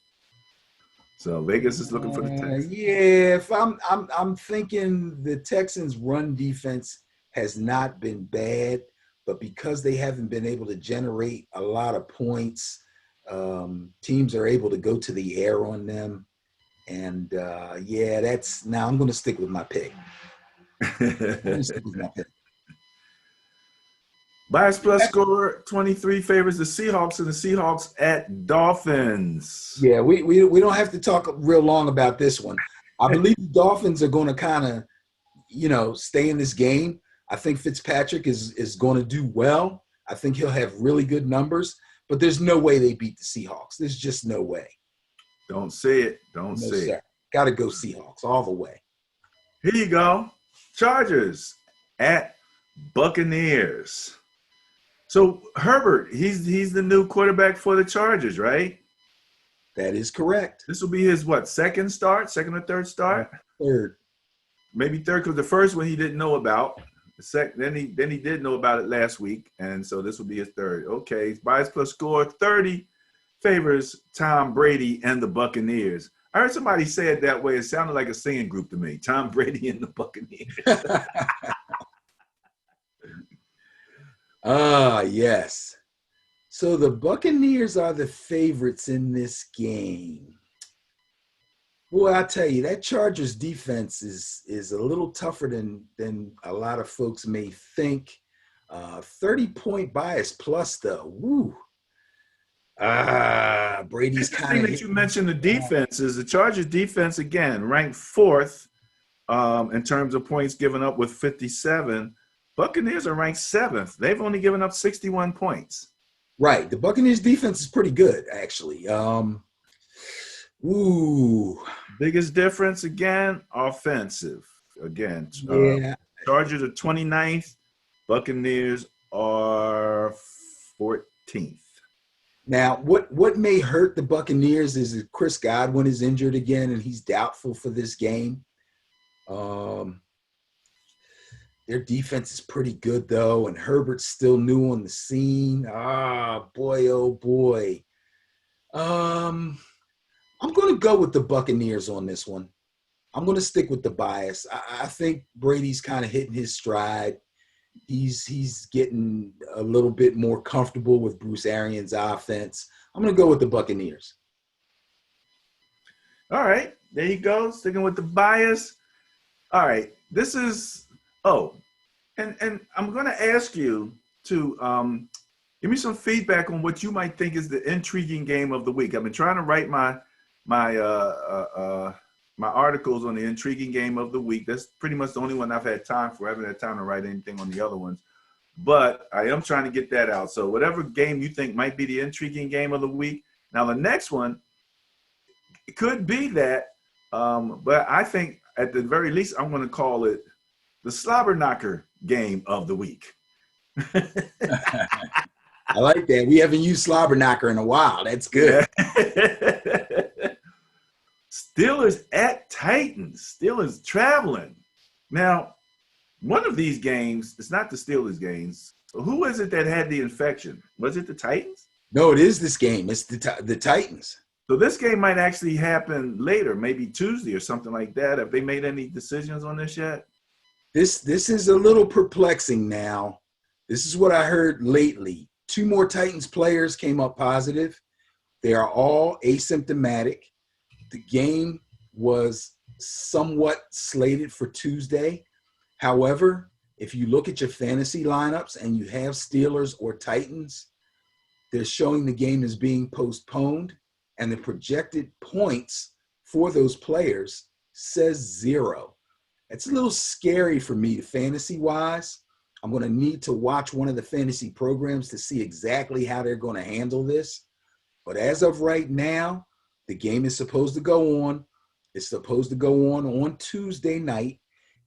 S1: So Vegas is looking for the Texans.
S2: Yeah, if I'm thinking the Texans' run defense has not been bad, but because they haven't been able to generate a lot of points, teams are able to go to the air on them. And now I'm going to stick with my pick.
S1: Bias plus score 23 favors the Seahawks, and the Seahawks at Dolphins.
S2: Yeah, we don't have to talk real long about this one. I believe the Dolphins are going to kind of, stay in this game. I think Fitzpatrick is going to do well. I think he'll have really good numbers, but there's no way they beat the Seahawks. There's just no way.
S1: Don't say it. Don't say it.
S2: Got to go Seahawks all the way.
S1: Here you go. Chargers at Buccaneers. So Herbert, he's the new quarterback for the Chargers, right?
S2: That is correct.
S1: This will be his second or third start?
S2: Third.
S1: Maybe third, because the first one he didn't know about. Then he did know about it last week, and so this will be his third. Okay, bias plus score 30 favors Tom Brady and the Buccaneers. I heard somebody say it that way. It sounded like a singing group to me. Tom Brady and the Buccaneers.
S2: Yes. So the Buccaneers are the favorites in this game. Boy, I tell you, that Chargers defense is a little tougher than a lot of folks may think. 30-point bias plus, though. Woo. Brady's kind of.
S1: That you mentioned the defense is the Chargers defense, again, ranked 4th in terms of points given up with 57. Buccaneers are ranked 7th. They've only given up 61 points.
S2: Right. The Buccaneers defense is pretty good, actually.
S1: Biggest difference, again, offensive. Again, Chargers are 29th. Buccaneers are 14th.
S2: Now, what may hurt the Buccaneers is that Chris Godwin is injured again, and he's doubtful for this game. Their defense is pretty good, though, and Herbert's still new on the scene. Boy, oh, boy. I'm going to go with the Buccaneers on this one. I'm going to stick with the bias. I think Brady's kind of hitting his stride. He's getting a little bit more comfortable with Bruce Arians' offense. I'm going to go with the Buccaneers.
S1: All right, there you go. Sticking with the bias. All right, this is and I'm going to ask you to give me some feedback on what you might think is the intriguing game of the week. I've been trying to write my articles on the intriguing game of the week. That's pretty much the only one I've had time for. I haven't had time to write anything on the other ones, but I am trying to get that out. So whatever game you think might be the intriguing game of the week. Now the next one, it could be that, but I think at the very least I'm going to call it the slobber knocker game of the week.
S2: I like that. We haven't used slobber knocker in a while. That's good.
S1: Yeah. Steelers at Titans. Steelers traveling. Now, one of these games, it's not the Steelers games. Who is it that had the infection? Was it the Titans?
S2: No, it is this game. It's the Titans.
S1: So this game might actually happen later, maybe Tuesday or something like that. Have they made any decisions on this yet?
S2: This is a little perplexing now. This is what I heard lately. 2 more Titans players came up positive. They are all asymptomatic. The game was somewhat slated for Tuesday. However, if you look at your fantasy lineups and you have Steelers or Titans, they're showing the game is being postponed, and the projected points for those players says 0. It's a little scary for me fantasy-wise. I'm going to need to watch one of the fantasy programs to see exactly how they're going to handle this. But as of right now, the game is supposed to go on. It's supposed to go on Tuesday night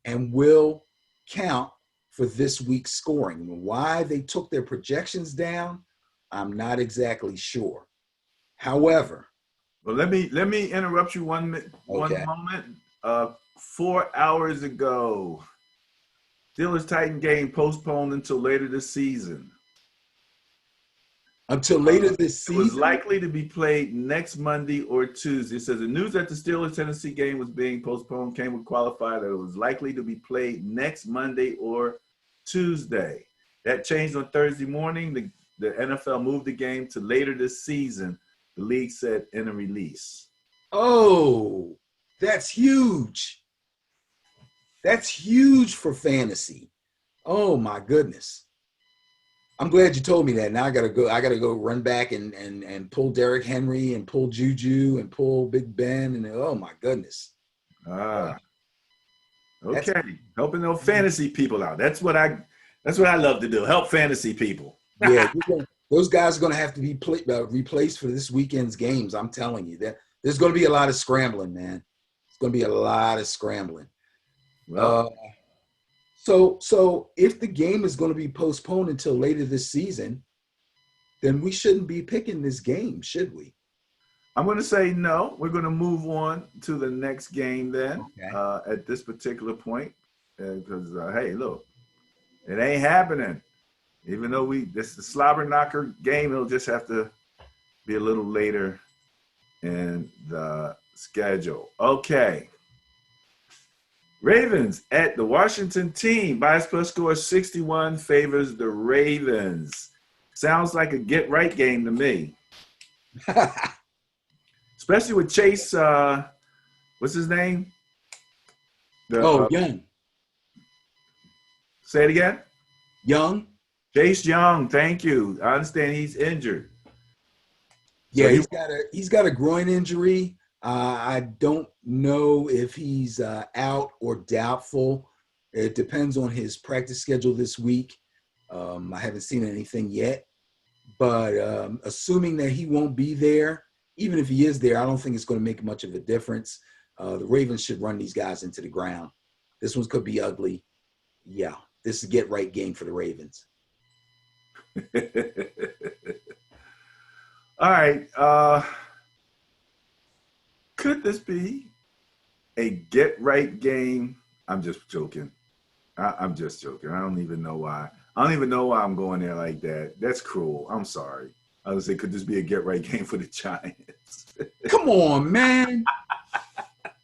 S2: and will count for this week's scoring. Why they took their projections down, I'm not exactly sure. However,
S1: well, let me interrupt you one moment. 4 hours ago, Steelers-Titan game postponed until later this season.
S2: Until later this season?
S1: It was likely to be played next Monday or Tuesday. It says the news that the Steelers-Tennessee game was being postponed came with qualifier that it was likely to be played next Monday or Tuesday. That changed on Thursday morning. The NFL moved the game to later this season, the league said in a release.
S2: Oh, that's huge. That's huge for fantasy. Oh my goodness. I'm glad you told me that. Now I gotta go run back and pull Derrick Henry and pull Juju and pull Big Ben and oh my goodness.
S1: Okay. Helping those fantasy people out. That's what I love to do. Help fantasy people.
S2: Yeah, those guys are going to have to be replaced for this weekend's games. I'm telling you that there's going to be a lot of scrambling, man. It's going to be a lot of scrambling.
S1: Well,
S2: so if the game is going to be postponed until later this season, then we shouldn't be picking this game, should we?
S1: I'm going to say no. We're going to move on to the next game then. Okay. At this particular point, because hey, look, it ain't happening. Even though this is the slobber knocker game, it'll just have to be a little later in the schedule. Okay. Ravens at the Washington team. Bias plus score 61 favors the Ravens. Sounds like a get-right game to me. Especially with Chase, what's his name?
S2: Young.
S1: Say it again?
S2: Young.
S1: Chase Young, thank you. I understand he's injured.
S2: Yeah, he's got a groin injury. I don't know if he's out or doubtful. It depends on his practice schedule this week. I haven't seen anything yet, but assuming that he won't be there, even if he is there, I don't think it's going to make much of a difference. The Ravens should run these guys into the ground. This one could be ugly. Yeah, this is a get-right game for the Ravens.
S1: All right. Could this be a get-right game? I'm just joking. I'm just joking. I don't even know why. I don't even know why I'm going there like that. That's cruel. I'm sorry. I was going to say, could this be a get-right game for the Giants?
S2: Come on, man.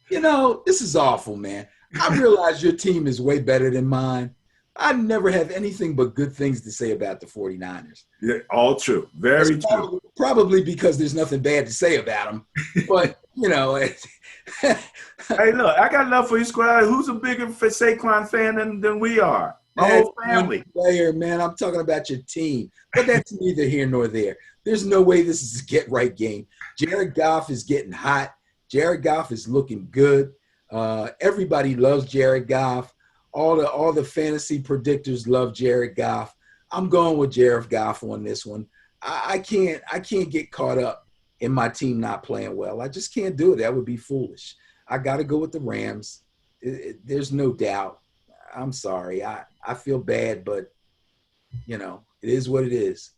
S2: This is awful, man. I realize your team is way better than mine, I never have anything but good things to say about the 49ers.
S1: Yeah, all true.
S2: That's
S1: Very true.
S2: probably because there's nothing bad to say about them. But, you know,
S1: Hey, look, I got love for you, squad. Who's a bigger Saquon fan than we are? My
S2: that's
S1: whole
S2: one
S1: family.
S2: player, man. I'm talking about your team. But that's neither here nor there. There's no way this is a get-right game. Jared Goff is getting hot. Jared Goff is looking good. Everybody loves Jared Goff. All the fantasy predictors love Jared Goff. I'm going with Jared Goff on this one. I can't get caught up in my team not playing well. I just can't do it. That would be foolish. I got to go with the Rams. There's no doubt. I'm sorry. I feel bad, but you know, it is what it is.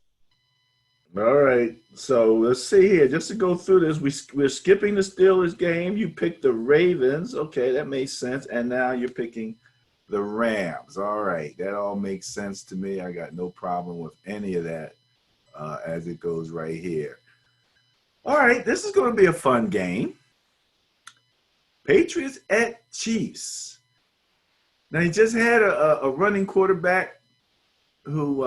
S1: All right. So let's see here. Just to go through this, we're skipping the Steelers game. You picked the Ravens. Okay, that makes sense. And now you're picking the Rams. All right. That all makes sense to me. I got no problem with any of that as it goes right here. All right. This is going to be a fun game. Patriots at Chiefs. Now, he just had a running quarterback who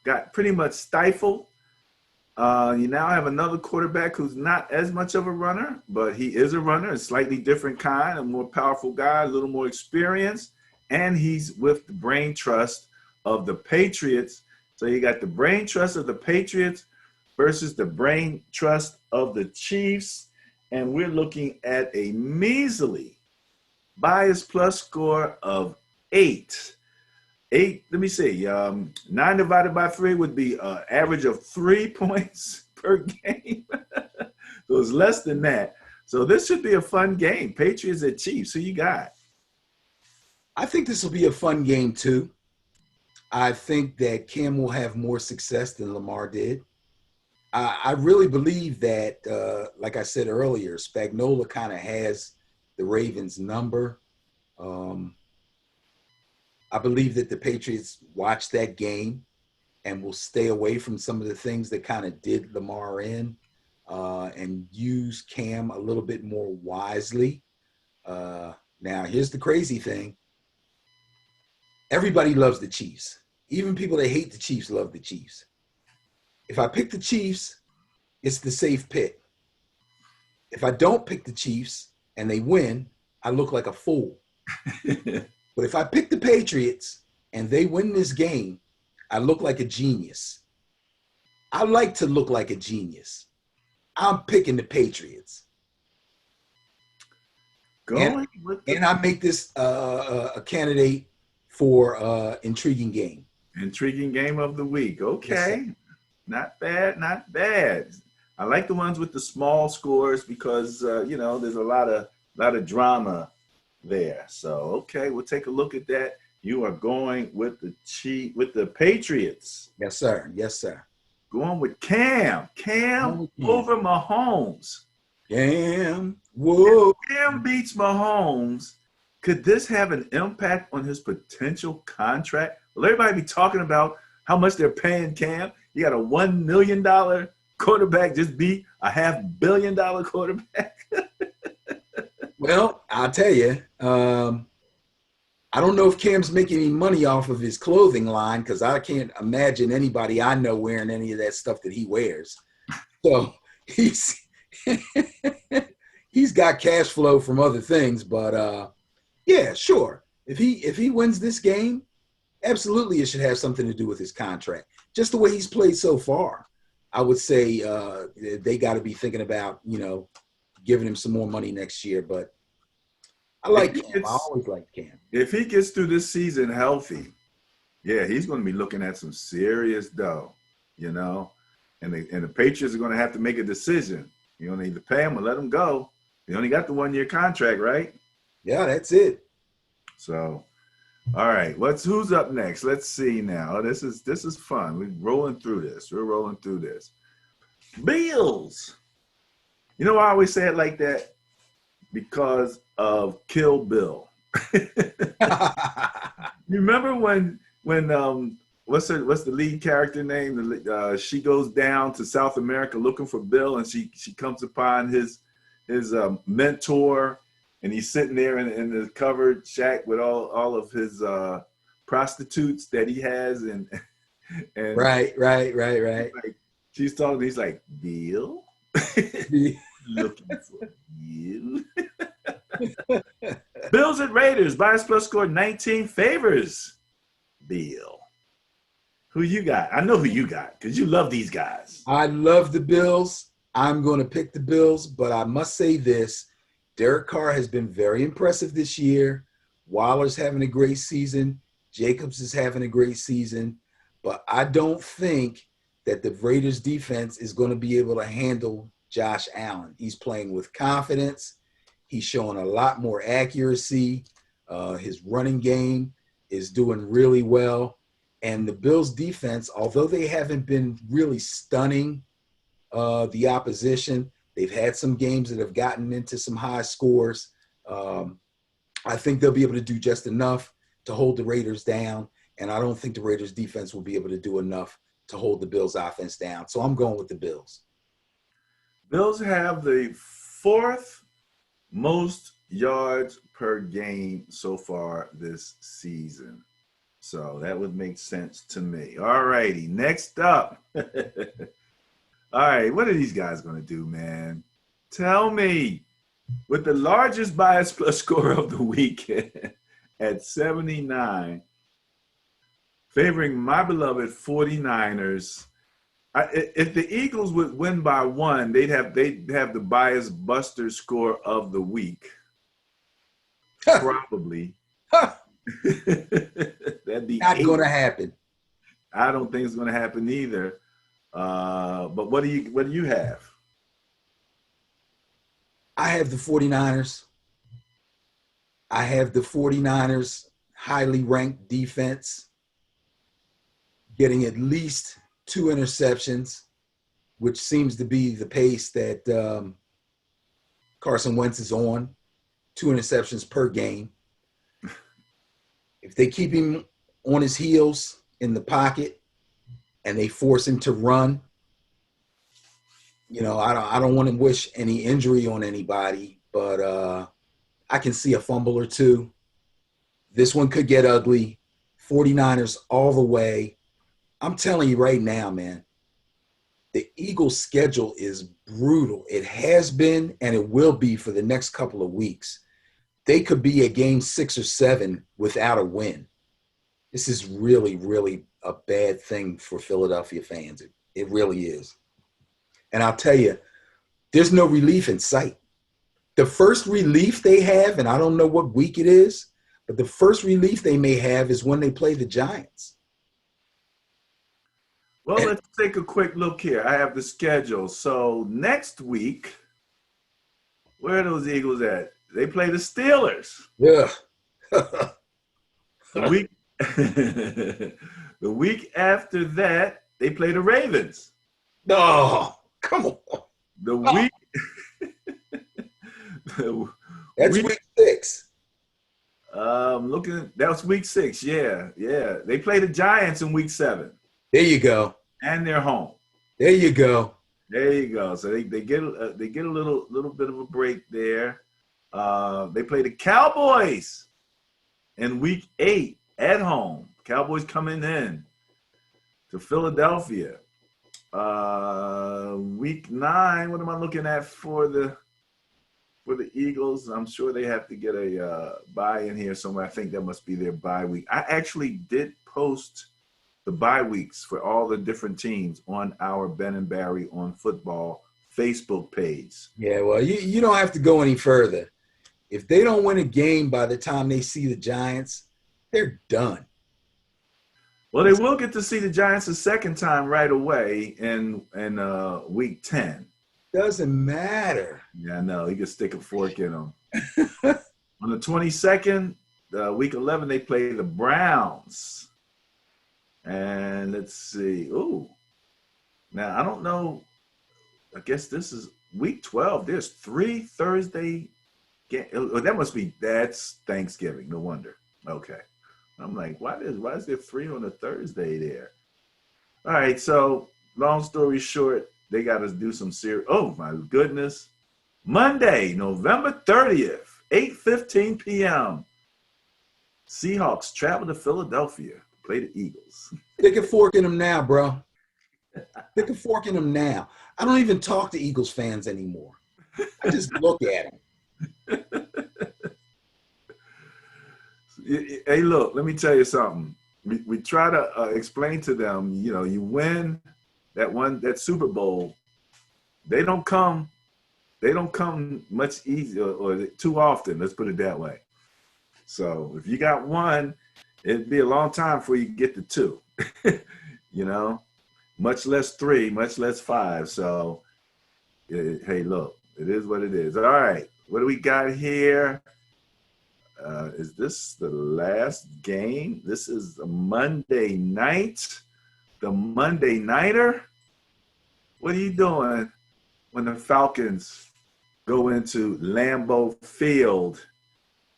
S1: got pretty much stifled. You now have another quarterback who's not as much of a runner, but he is a runner, a slightly different kind, a more powerful guy, a little more experienced, and he's with the brain trust of the Patriots. So you got the brain trust of the Patriots versus the brain trust of the Chiefs, and we're looking at a measly bias plus score of 8. 8, let me see, 9 divided by 3 would be an average of 3 points per game. So it's less than that. So this should be a fun game. Patriots at Chiefs. Who you got?
S2: I think this will be a fun game too. I think that Cam will have more success than Lamar did. I really believe that, like I said earlier, Spagnuolo kind of has the Ravens' number. I believe that the Patriots watch that game and will stay away from some of the things that kind of did Lamar in and use Cam a little bit more wisely. Now, here's the crazy thing. Everybody loves the Chiefs. Even people that hate the Chiefs love the Chiefs. If I pick the Chiefs, it's the safe pick. If I don't pick the Chiefs and they win, I look like a fool. But if I pick the Patriots and they win this game, I look like a genius. I like to look like a genius. I'm picking the Patriots. And I make this a candidate for intriguing game.
S1: Intriguing game of the week. Okay. Yes, not bad, not bad. I like the ones with the small scores because you know, there's a lot of drama there. So okay, we'll take a look at that. You are going with the Patriots.
S2: Yes, sir. Yes, sir.
S1: Going with Cam. Cam over Mahomes.
S2: Cam. Whoa.
S1: If Cam beats Mahomes, could this have an impact on his potential contract? Will everybody be talking about how much they're paying Cam? You got a $1 million quarterback just beat a $500 million quarterback.
S2: Well, I'll tell you, I don't know if Cam's making any money off of his clothing line because I can't imagine anybody I know wearing any of that stuff that he wears. So he's got cash flow from other things, but yeah, sure. If he wins this game, absolutely it should have something to do with his contract. Just the way he's played so far, I would say they got to be thinking about, you know, giving him some more money next year. But I like Cam. I always like Cam.
S1: If he gets through this season healthy, yeah, he's going to be looking at some serious dough, you know. And the Patriots are going to have to make a decision. You don't need to pay him or let him go. They only got the 1-year contract, right?
S2: Yeah, that's it.
S1: So, all right, who's up next? Let's see now. This is fun. We're rolling through this. Bills. You know why I always say it like that? Because of Kill Bill. You remember when what's the lead character name? She goes down to South America looking for Bill, and she comes upon his mentor, and he's sitting there in the covered shack with all of his prostitutes that he has, and
S2: Right.
S1: like, she's talking. He's like, Bill, looking for you. Bills at Raiders. Bias Plus scored 19 favors. Bill. Who you got? I know who you got because you love these guys.
S2: I love the Bills. I'm going to pick the Bills, but I must say this. Derek Carr has been very impressive this year. Waller's having a great season. Jacobs is having a great season. But I don't think that the Raiders defense is going to be able to handle Josh Allen. He's playing with confidence. He's showing a lot more accuracy. His running game is doing really well. And the Bills defense, although they haven't been really stunning the opposition, they've had some games that have gotten into some high scores. I think they'll be able to do just enough to hold the Raiders down. And I don't think the Raiders defense will be able to do enough to hold the Bills offense down. So I'm going with the Bills.
S1: Bills have the fourth most yards per game so far this season. So that would make sense to me. All righty, next up. All right, what are these guys going to do, man? Tell me. With the largest Bias Plus score of the week at 79, favoring my beloved 49ers. If the Eagles would win by one, they'd have the Bias Buster score of the week. Probably. That'd be
S2: not going to happen.
S1: I don't think it's going to happen either. But what do you have?
S2: I have the 49ers. I have the 49ers highly ranked defense getting at least 2 interceptions, which seems to be the pace that Carson Wentz is on. 2 interceptions per game. If they keep him on his heels in the pocket and they force him to run, I don't want to wish any injury on anybody, but I can see a fumble or two. This one could get ugly. 49ers all the way. I'm telling you right now, man, the Eagles' schedule is brutal. It has been and it will be for the next couple of weeks. They could be a game 6 or 7 without a win. This is really, really a bad thing for Philadelphia fans. It really is. And I'll tell you, there's no relief in sight. The first relief they have, and I don't know what week it is, but the first relief they may have is when they play the Giants.
S1: Well, let's take a quick look here. I have the schedule. So next week, where are those Eagles at? They play the Steelers.
S2: Yeah.
S1: the week after that, they play the Ravens.
S2: No, come on.
S1: The week.
S2: That's week 6.
S1: That was week 6. Yeah. They play the Giants in week 7.
S2: There you go.
S1: And they're home.
S2: There you go.
S1: There you go. So they get a little bit of a break there. They play the Cowboys in week 8 at home. Cowboys coming in to Philadelphia. Week 9. What am I looking at for the Eagles? I'm sure they have to get a bye in here somewhere. I think that must be their bye week. I actually did post the bye weeks for all the different teams on our Ben and Barry on Football Facebook page.
S2: Yeah, well, you don't have to go any further. If they don't win a game by the time they see the Giants, they're done.
S1: Well, they will get to see the Giants a second time right away in week 10.
S2: Doesn't matter.
S1: Yeah, I know. You can stick a fork in them. On the 22nd, week 11, they play the Browns. And let's see. Ooh. Now, I don't know. I guess this is week 12. There's 3 Thursday games. That's Thanksgiving. No wonder. Okay. I'm like, why is there 3 on a Thursday there? All right. So, long story short, they got to do some serious. Oh, my goodness. Monday, November 30th, 8:15 p.m. Seahawks travel to Philadelphia to play the Eagles.
S2: Stick a fork in them now, bro. Stick a fork in them now. I don't even talk to Eagles fans anymore. I just look at them.
S1: Hey, look, let me tell you something. We try to explain to them, you know, you win that Super Bowl, they don't come much easier or too often. Let's put it that way. So if you got one, it'd be a long time before you get to two. You know, much less three, much less five. So, hey, look, it is what it is. All right, what do we got here? Is this the last game? This is a Monday night. The Monday Nighter. What are you doing when the Falcons go into Lambeau Field,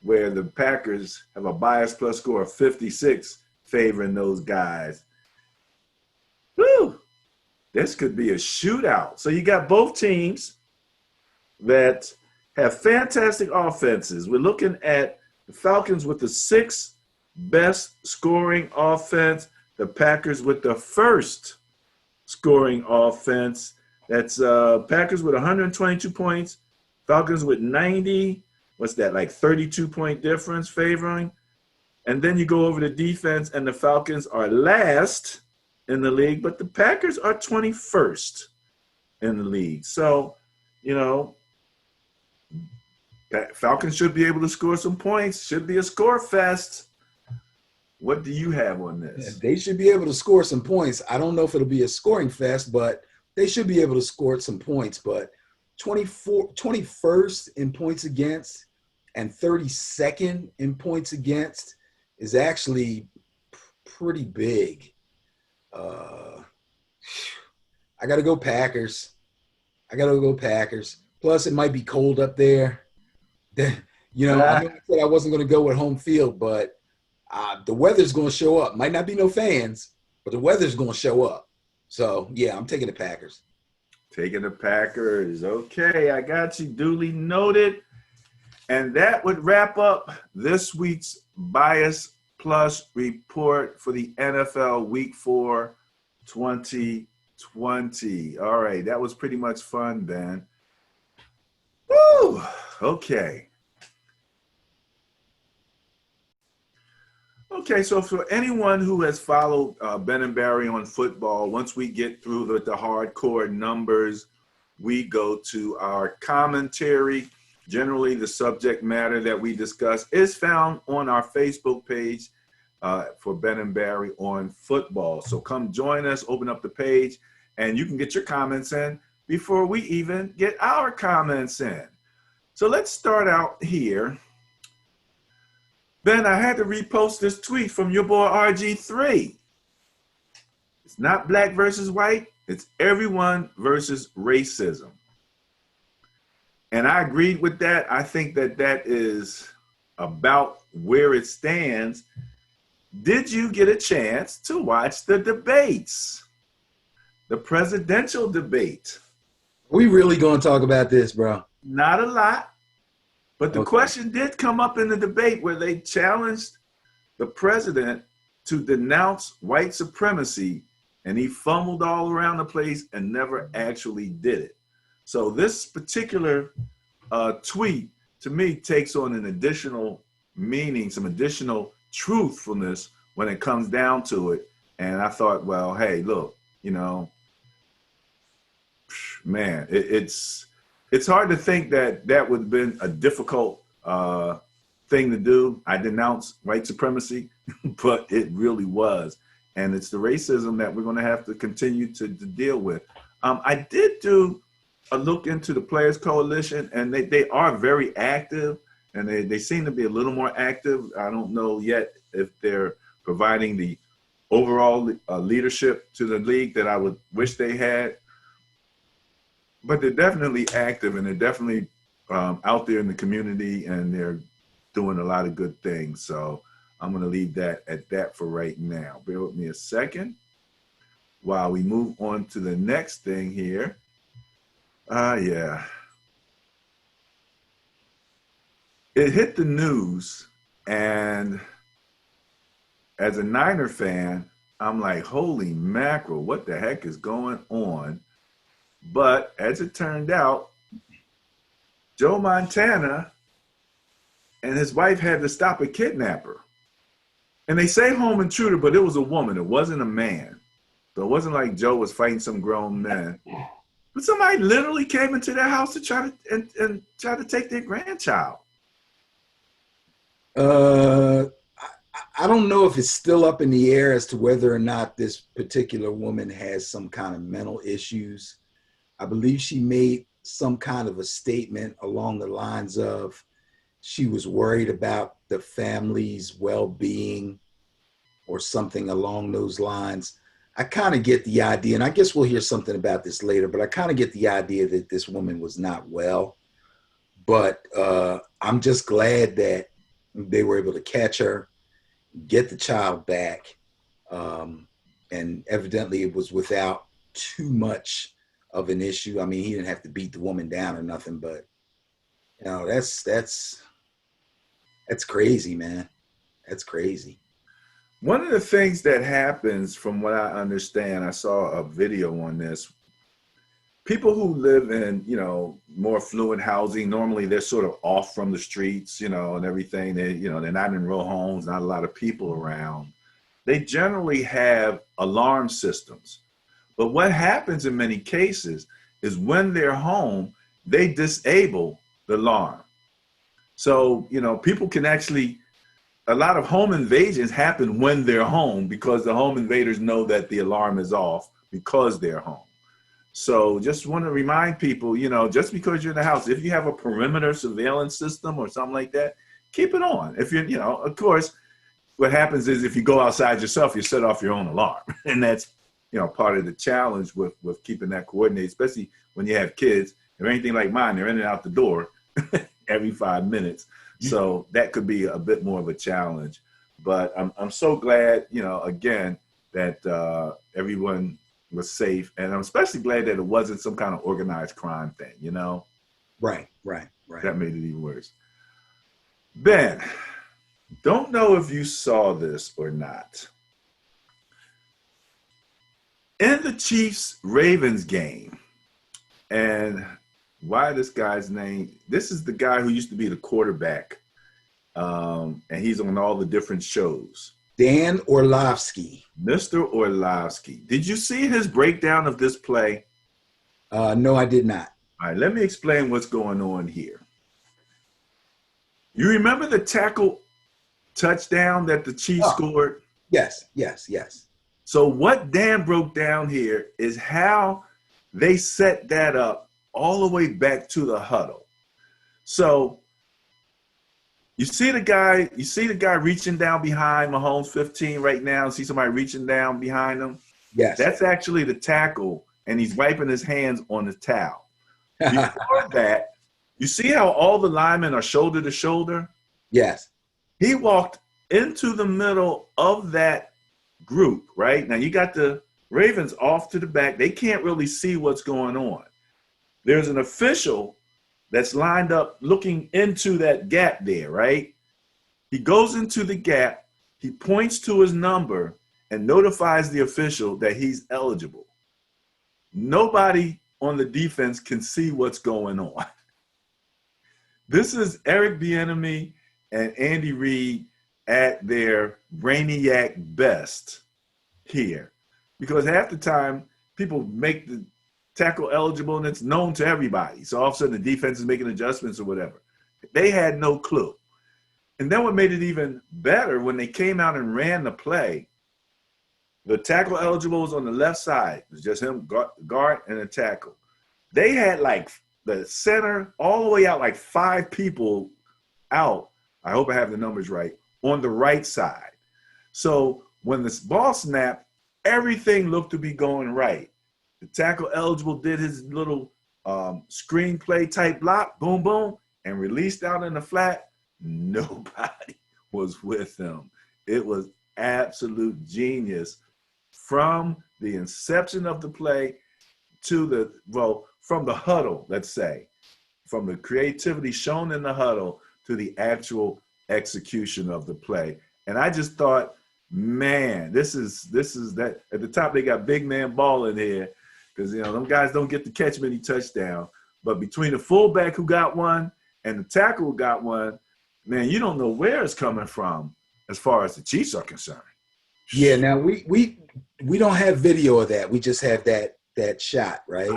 S1: where the Packers have a bias plus score of 56 favoring those guys? Woo! This could be a shootout. So you got both teams that have fantastic offenses. We're looking at the Falcons with the sixth best scoring offense, the Packers with the first scoring offense. That's Packers with 122 points, Falcons with 90. What's that, like 32-point difference favoring? And then you go over to defense, and the Falcons are last in the league, but the Packers are 21st in the league. So, you know, Falcons should be able to score some points. Should be a score fest. What do you have on this?
S2: They should be able to score some points. I don't know if it'll be a scoring fest, but they should be able to score some points. But 21st in points against and 32nd in points against is actually pretty big. I got to go Packers. Plus, it might be cold up there. You know, I know I said I wasn't going to go with home field, but the weather's going to show up. Might not be no fans, but the weather's going to show up. So, yeah, I'm taking the Packers.
S1: Taking the Packers. Okay, I got you duly noted. And that would wrap up this week's Bias Plus report for the NFL Week 4 2020. All right, that was pretty much fun, Ben. Woo! Okay. Okay, so for anyone who has followed Ben and Barry on football, once we get through the hardcore numbers, we go to our commentary. Generally, the subject matter that we discuss is found on our Facebook page for Ben and Barry on football. So come join us, open up the page, and you can get your comments in before we even get our comments in. So let's start out here. Ben, I had to repost this tweet from your boy RG3. It's not black versus white. It's everyone versus racism. And I agreed with that. I think that that is about where it stands. Did you get a chance to watch the debates? The presidential debate?
S2: We really going to talk about this, bro?
S1: Not a lot. But the question did come up in the debate where they challenged the president to denounce white supremacy, and he fumbled all around the place and never actually did it. So this particular tweet, to me, takes on an additional meaning, some additional truthfulness when it comes down to it. And I thought, well, hey, look, you know, man, it's hard to think that that would have been a difficult thing to do. I denounce white supremacy, but it really was. And it's the racism that we're going to have to continue to deal with. I did do a look into the Players Coalition, and they are very active, and they seem to be a little more active. I don't know yet if they're providing the overall leadership to the league that I would wish they had. But they're definitely active, and they're definitely out there in the community, and they're doing a lot of good things. So I'm going to leave that at that for right now. Bear with me a second while we move on to the next thing here. Yeah. It hit the news, and as a Niner fan, I'm like, holy mackerel, what the heck is going on? But as it turned out, Joe Montana and his wife had to stop a kidnapper. And they say home intruder, but it was a woman. It wasn't a man. So it wasn't like Joe was fighting some grown man. But somebody literally came into their house to try to and try to take their grandchild.
S2: I don't know if it's still up in the air as to whether or not this particular woman has some kind of mental issues. I believe she made some kind of a statement along the lines of she was worried about the family's well-being or something along those lines. I kind of get the idea, and I guess we'll hear something about this later, but I kind of get the idea that this woman was not well. But I'm just glad that they were able to catch her, get the child back, and evidently it was without too much of an issue. I mean, he didn't have to beat the woman down or nothing, but you know, that's crazy, man. That's crazy.
S1: One of the things that happens, from what I understand, I saw a video on this. People who live in, you know, more affluent housing, normally they're sort of off from the streets, you know, and everything. They, you know, they're not in real homes, not a lot of people around. They generally have alarm systems. But what happens in many cases is when they're home, they disable the alarm. So, you know, people can actually, a lot of home invasions happen when they're home because the home invaders know that the alarm is off because they're home. So just want to remind people, you know, just because you're in the house, if you have a perimeter surveillance system or something like that, keep it on. If you're, you know, of course, what happens is if you go outside yourself, you set off your own alarm. And that's, you know, part of the challenge with keeping that coordinated, especially when you have kids. If anything like mine, they're in and out the door every 5 minutes. So that could be a bit more of a challenge. But I'm so glad, you know, again, that everyone was safe. And I'm especially glad that it wasn't some kind of organized crime thing, you know?
S2: Right.
S1: That made it even worse. Ben, don't know if you saw this or not. In the Chiefs-Ravens game, and why this guy's name, this is the guy who used to be the quarterback, and he's on all the different shows.
S2: Dan Orlovsky.
S1: Mr. Orlovsky. Did you see his breakdown of this play?
S2: No, I did not.
S1: All right, let me explain what's going on here. You remember the tackle touchdown that the Chiefs scored?
S2: Yes.
S1: So what Dan broke down here is how they set that up all the way back to the huddle. So you see the guy reaching down behind Mahomes 15 right now. See somebody reaching down behind him?
S2: Yes.
S1: That's actually the tackle, and he's wiping his hands on the towel. Before that, you see how all the linemen are shoulder to shoulder?
S2: Yes.
S1: He walked into the middle of that group, right? Now you got the Ravens off to the back. They can't really see what's going on. There's an official that's lined up looking into that gap there, right? He goes into the gap, he points to his number and notifies the official that he's eligible. Nobody on the defense can see what's going on. This is Eric Bieniemy and Andy Reid at their brainiac best here. Because half the time, people make the tackle eligible and it's known to everybody. So all of a sudden the defense is making adjustments or whatever. They had no clue. And then what made it even better, when they came out and ran the play, the tackle eligible was on the left side. It was just him, guard, and a tackle. They had like the center all the way out, like 5 people out. I hope I have the numbers right, on the right side. So when this ball snapped, everything looked to be going right. The tackle eligible did his little screenplay type block, boom, boom, and released out in the flat. Nobody was with him. It was absolute genius from the inception of the play to the, well, from the huddle, let's say, from the creativity shown in the huddle to the actual execution of the play. And I just thought Man, this is that at the top they got big man ball in here because them guys don't get to catch many touchdowns. But between the fullback who got one and the tackle who got one, man, you don't know where it's coming from as far as the Chiefs are concerned.
S2: Yeah, now we don't have video of that. We just have that shot, right?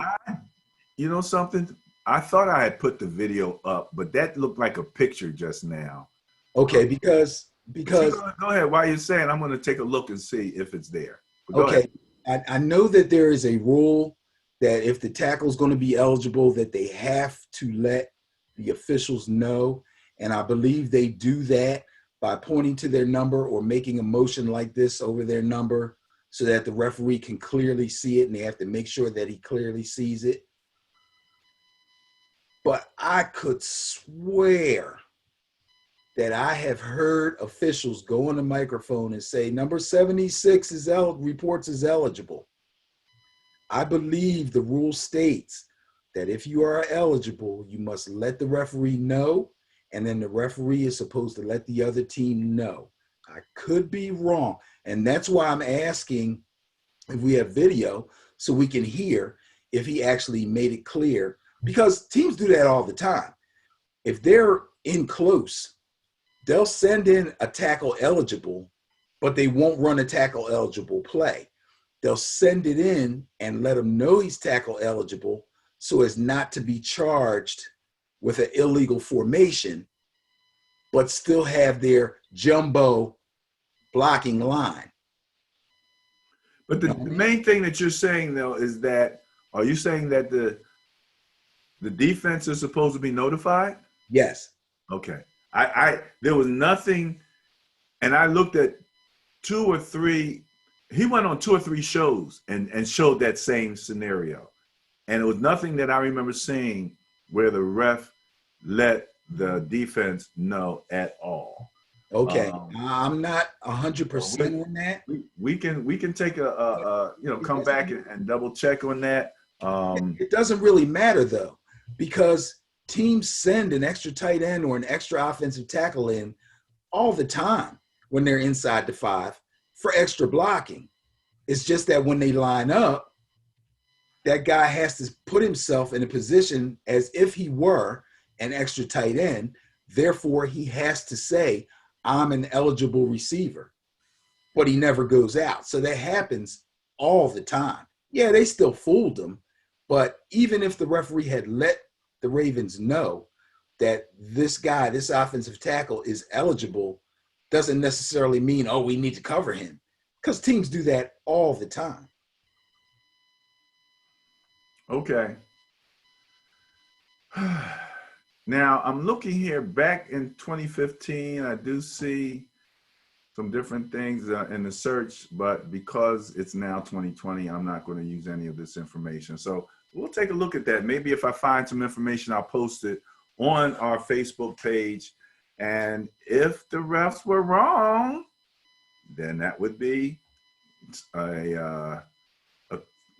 S1: You know something? I thought I had put the video up, but that looked like a picture just now.
S2: Okay, because
S1: go ahead. While you're saying, I'm going to take a look and see if it's there.
S2: Okay, I know that there is a rule that if the tackle is going to be eligible, that they have to let the officials know, and I believe they do that by pointing to their number or making a motion like this over their number so that the referee can clearly see it, and they have to make sure that he clearly sees it. But I could swear that I have heard officials go on the microphone and say, number 76 reports is eligible. I believe the rule states that if you are eligible, you must let the referee know, and then the referee is supposed to let the other team know. I could be wrong. And that's why I'm asking if we have video so we can hear if he actually made it clear, because teams do that all the time. If they're in close, they'll send in a tackle eligible, but they won't run a tackle eligible play. They'll send it in and let them know he's tackle eligible so as not to be charged with an illegal formation, but still have their jumbo blocking line.
S1: But the main thing that you're saying, though, is that, are you saying that the defense is supposed to be notified?
S2: Yes.
S1: Okay. There was nothing, and I looked at he went on 2 or 3 shows and showed that same scenario. And it was nothing that I remember seeing where the ref let the defense know at all.
S2: Okay. I'm not 100% on that.
S1: We can take come back and double check on that.
S2: It doesn't really matter though, because teams send an extra tight end or an extra offensive tackle in all the time when they're inside the 5 for extra blocking. It's just that when they line up, that guy has to put himself in a position as if he were an extra tight end. Therefore, he has to say, I'm an eligible receiver, but he never goes out. So that happens all the time. Yeah, they still fooled him, but even if the referee had let the Ravens know that this guy, this offensive tackle is eligible, doesn't necessarily mean, oh, we need to cover him, because teams do that all the time.
S1: Okay. Now, I'm looking here back in 2015. I do see some different things in the search, but because it's now 2020, I'm not going to use any of this information. So we'll take a look at that. Maybe if I find some information, I'll post it on our Facebook page. And if the refs were wrong, then that would be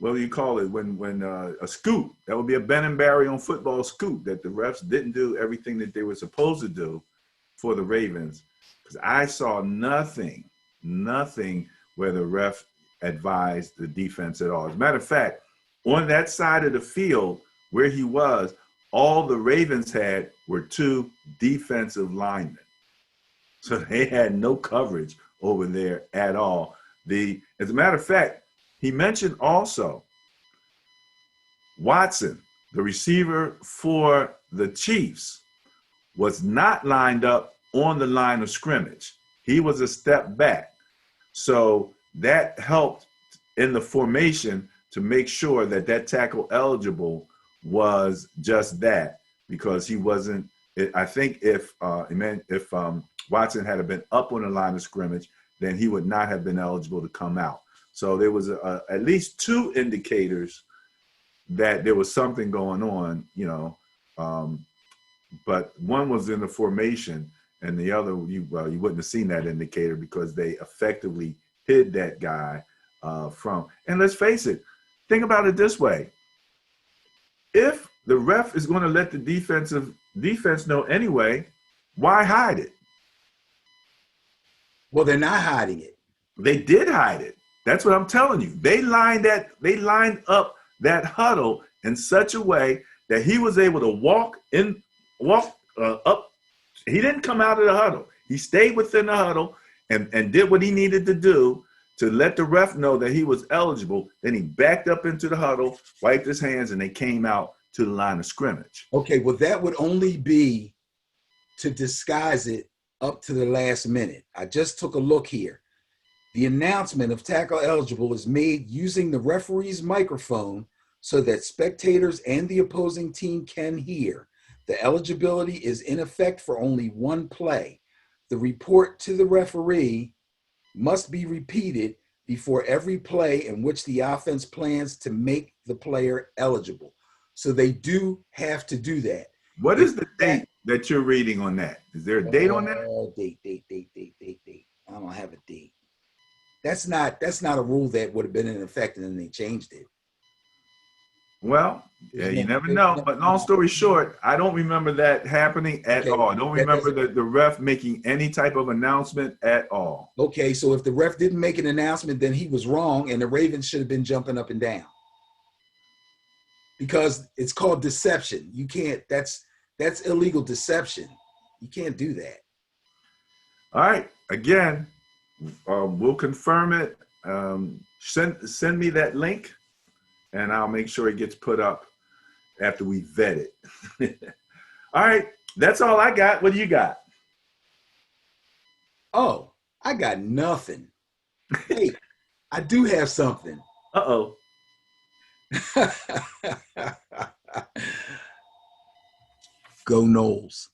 S1: what do you call it? When a scoop. That would be a Ben and Barry on football scoop, that the refs didn't do everything that they were supposed to do for the Ravens. Because I saw nothing where the ref advised the defense at all. As a matter of fact, on that side of the field where he was, all the Ravens had were 2 defensive linemen. So they had no coverage over there at all. As a matter of fact, he mentioned also Watson, the receiver for the Chiefs, was not lined up on the line of scrimmage. He was a step back. So that helped in the formation to make sure that that tackle eligible was just that, because he wasn't. I think if Watson had been up on the line of scrimmage, then he would not have been eligible to come out. So there was at least 2 indicators that there was something going on, but one was in the formation, and the other, you wouldn't have seen that indicator because they effectively hid that guy from. And let's face it, think about it this way. If the ref is going to let the defense know anyway, why hide it?
S2: Well, they're not hiding it.
S1: They did hide it. That's what I'm telling you. They lined up that huddle in such a way that he was able to walk up. He didn't come out of the huddle. He stayed within the huddle and did what he needed to do to let the ref know that he was eligible. Then he backed up into the huddle, wiped his hands, and they came out to the line of scrimmage.
S2: Okay, well, that would only be to disguise it up to the last minute. I just took a look here. The announcement of tackle eligible is made using the referee's microphone so that spectators and the opposing team can hear. The eligibility is in effect for only one play. The report to the referee must be repeated before every play in which the offense plans to make the player eligible. So they do have to do that.
S1: What is the date that you're reading on that? Is there a date on that?
S2: Date. I don't have a date. That's not a rule that would have been in effect, and then they changed it.
S1: Well, yeah, you never know. But long story short, I don't remember that happening at all. I don't remember the ref making any type of announcement at all.
S2: Okay, so if the ref didn't make an announcement, then he was wrong, and the Ravens should have been jumping up and down. Because it's called deception. You can't, that's illegal deception. You can't do that.
S1: All right, again, we'll confirm it. Send me that link, and I'll make sure it gets put up after we vet it. All right, that's all I got. What do you got?
S2: Oh, I got nothing. Hey, I do have something.
S1: Uh-oh.
S2: Go Knowles.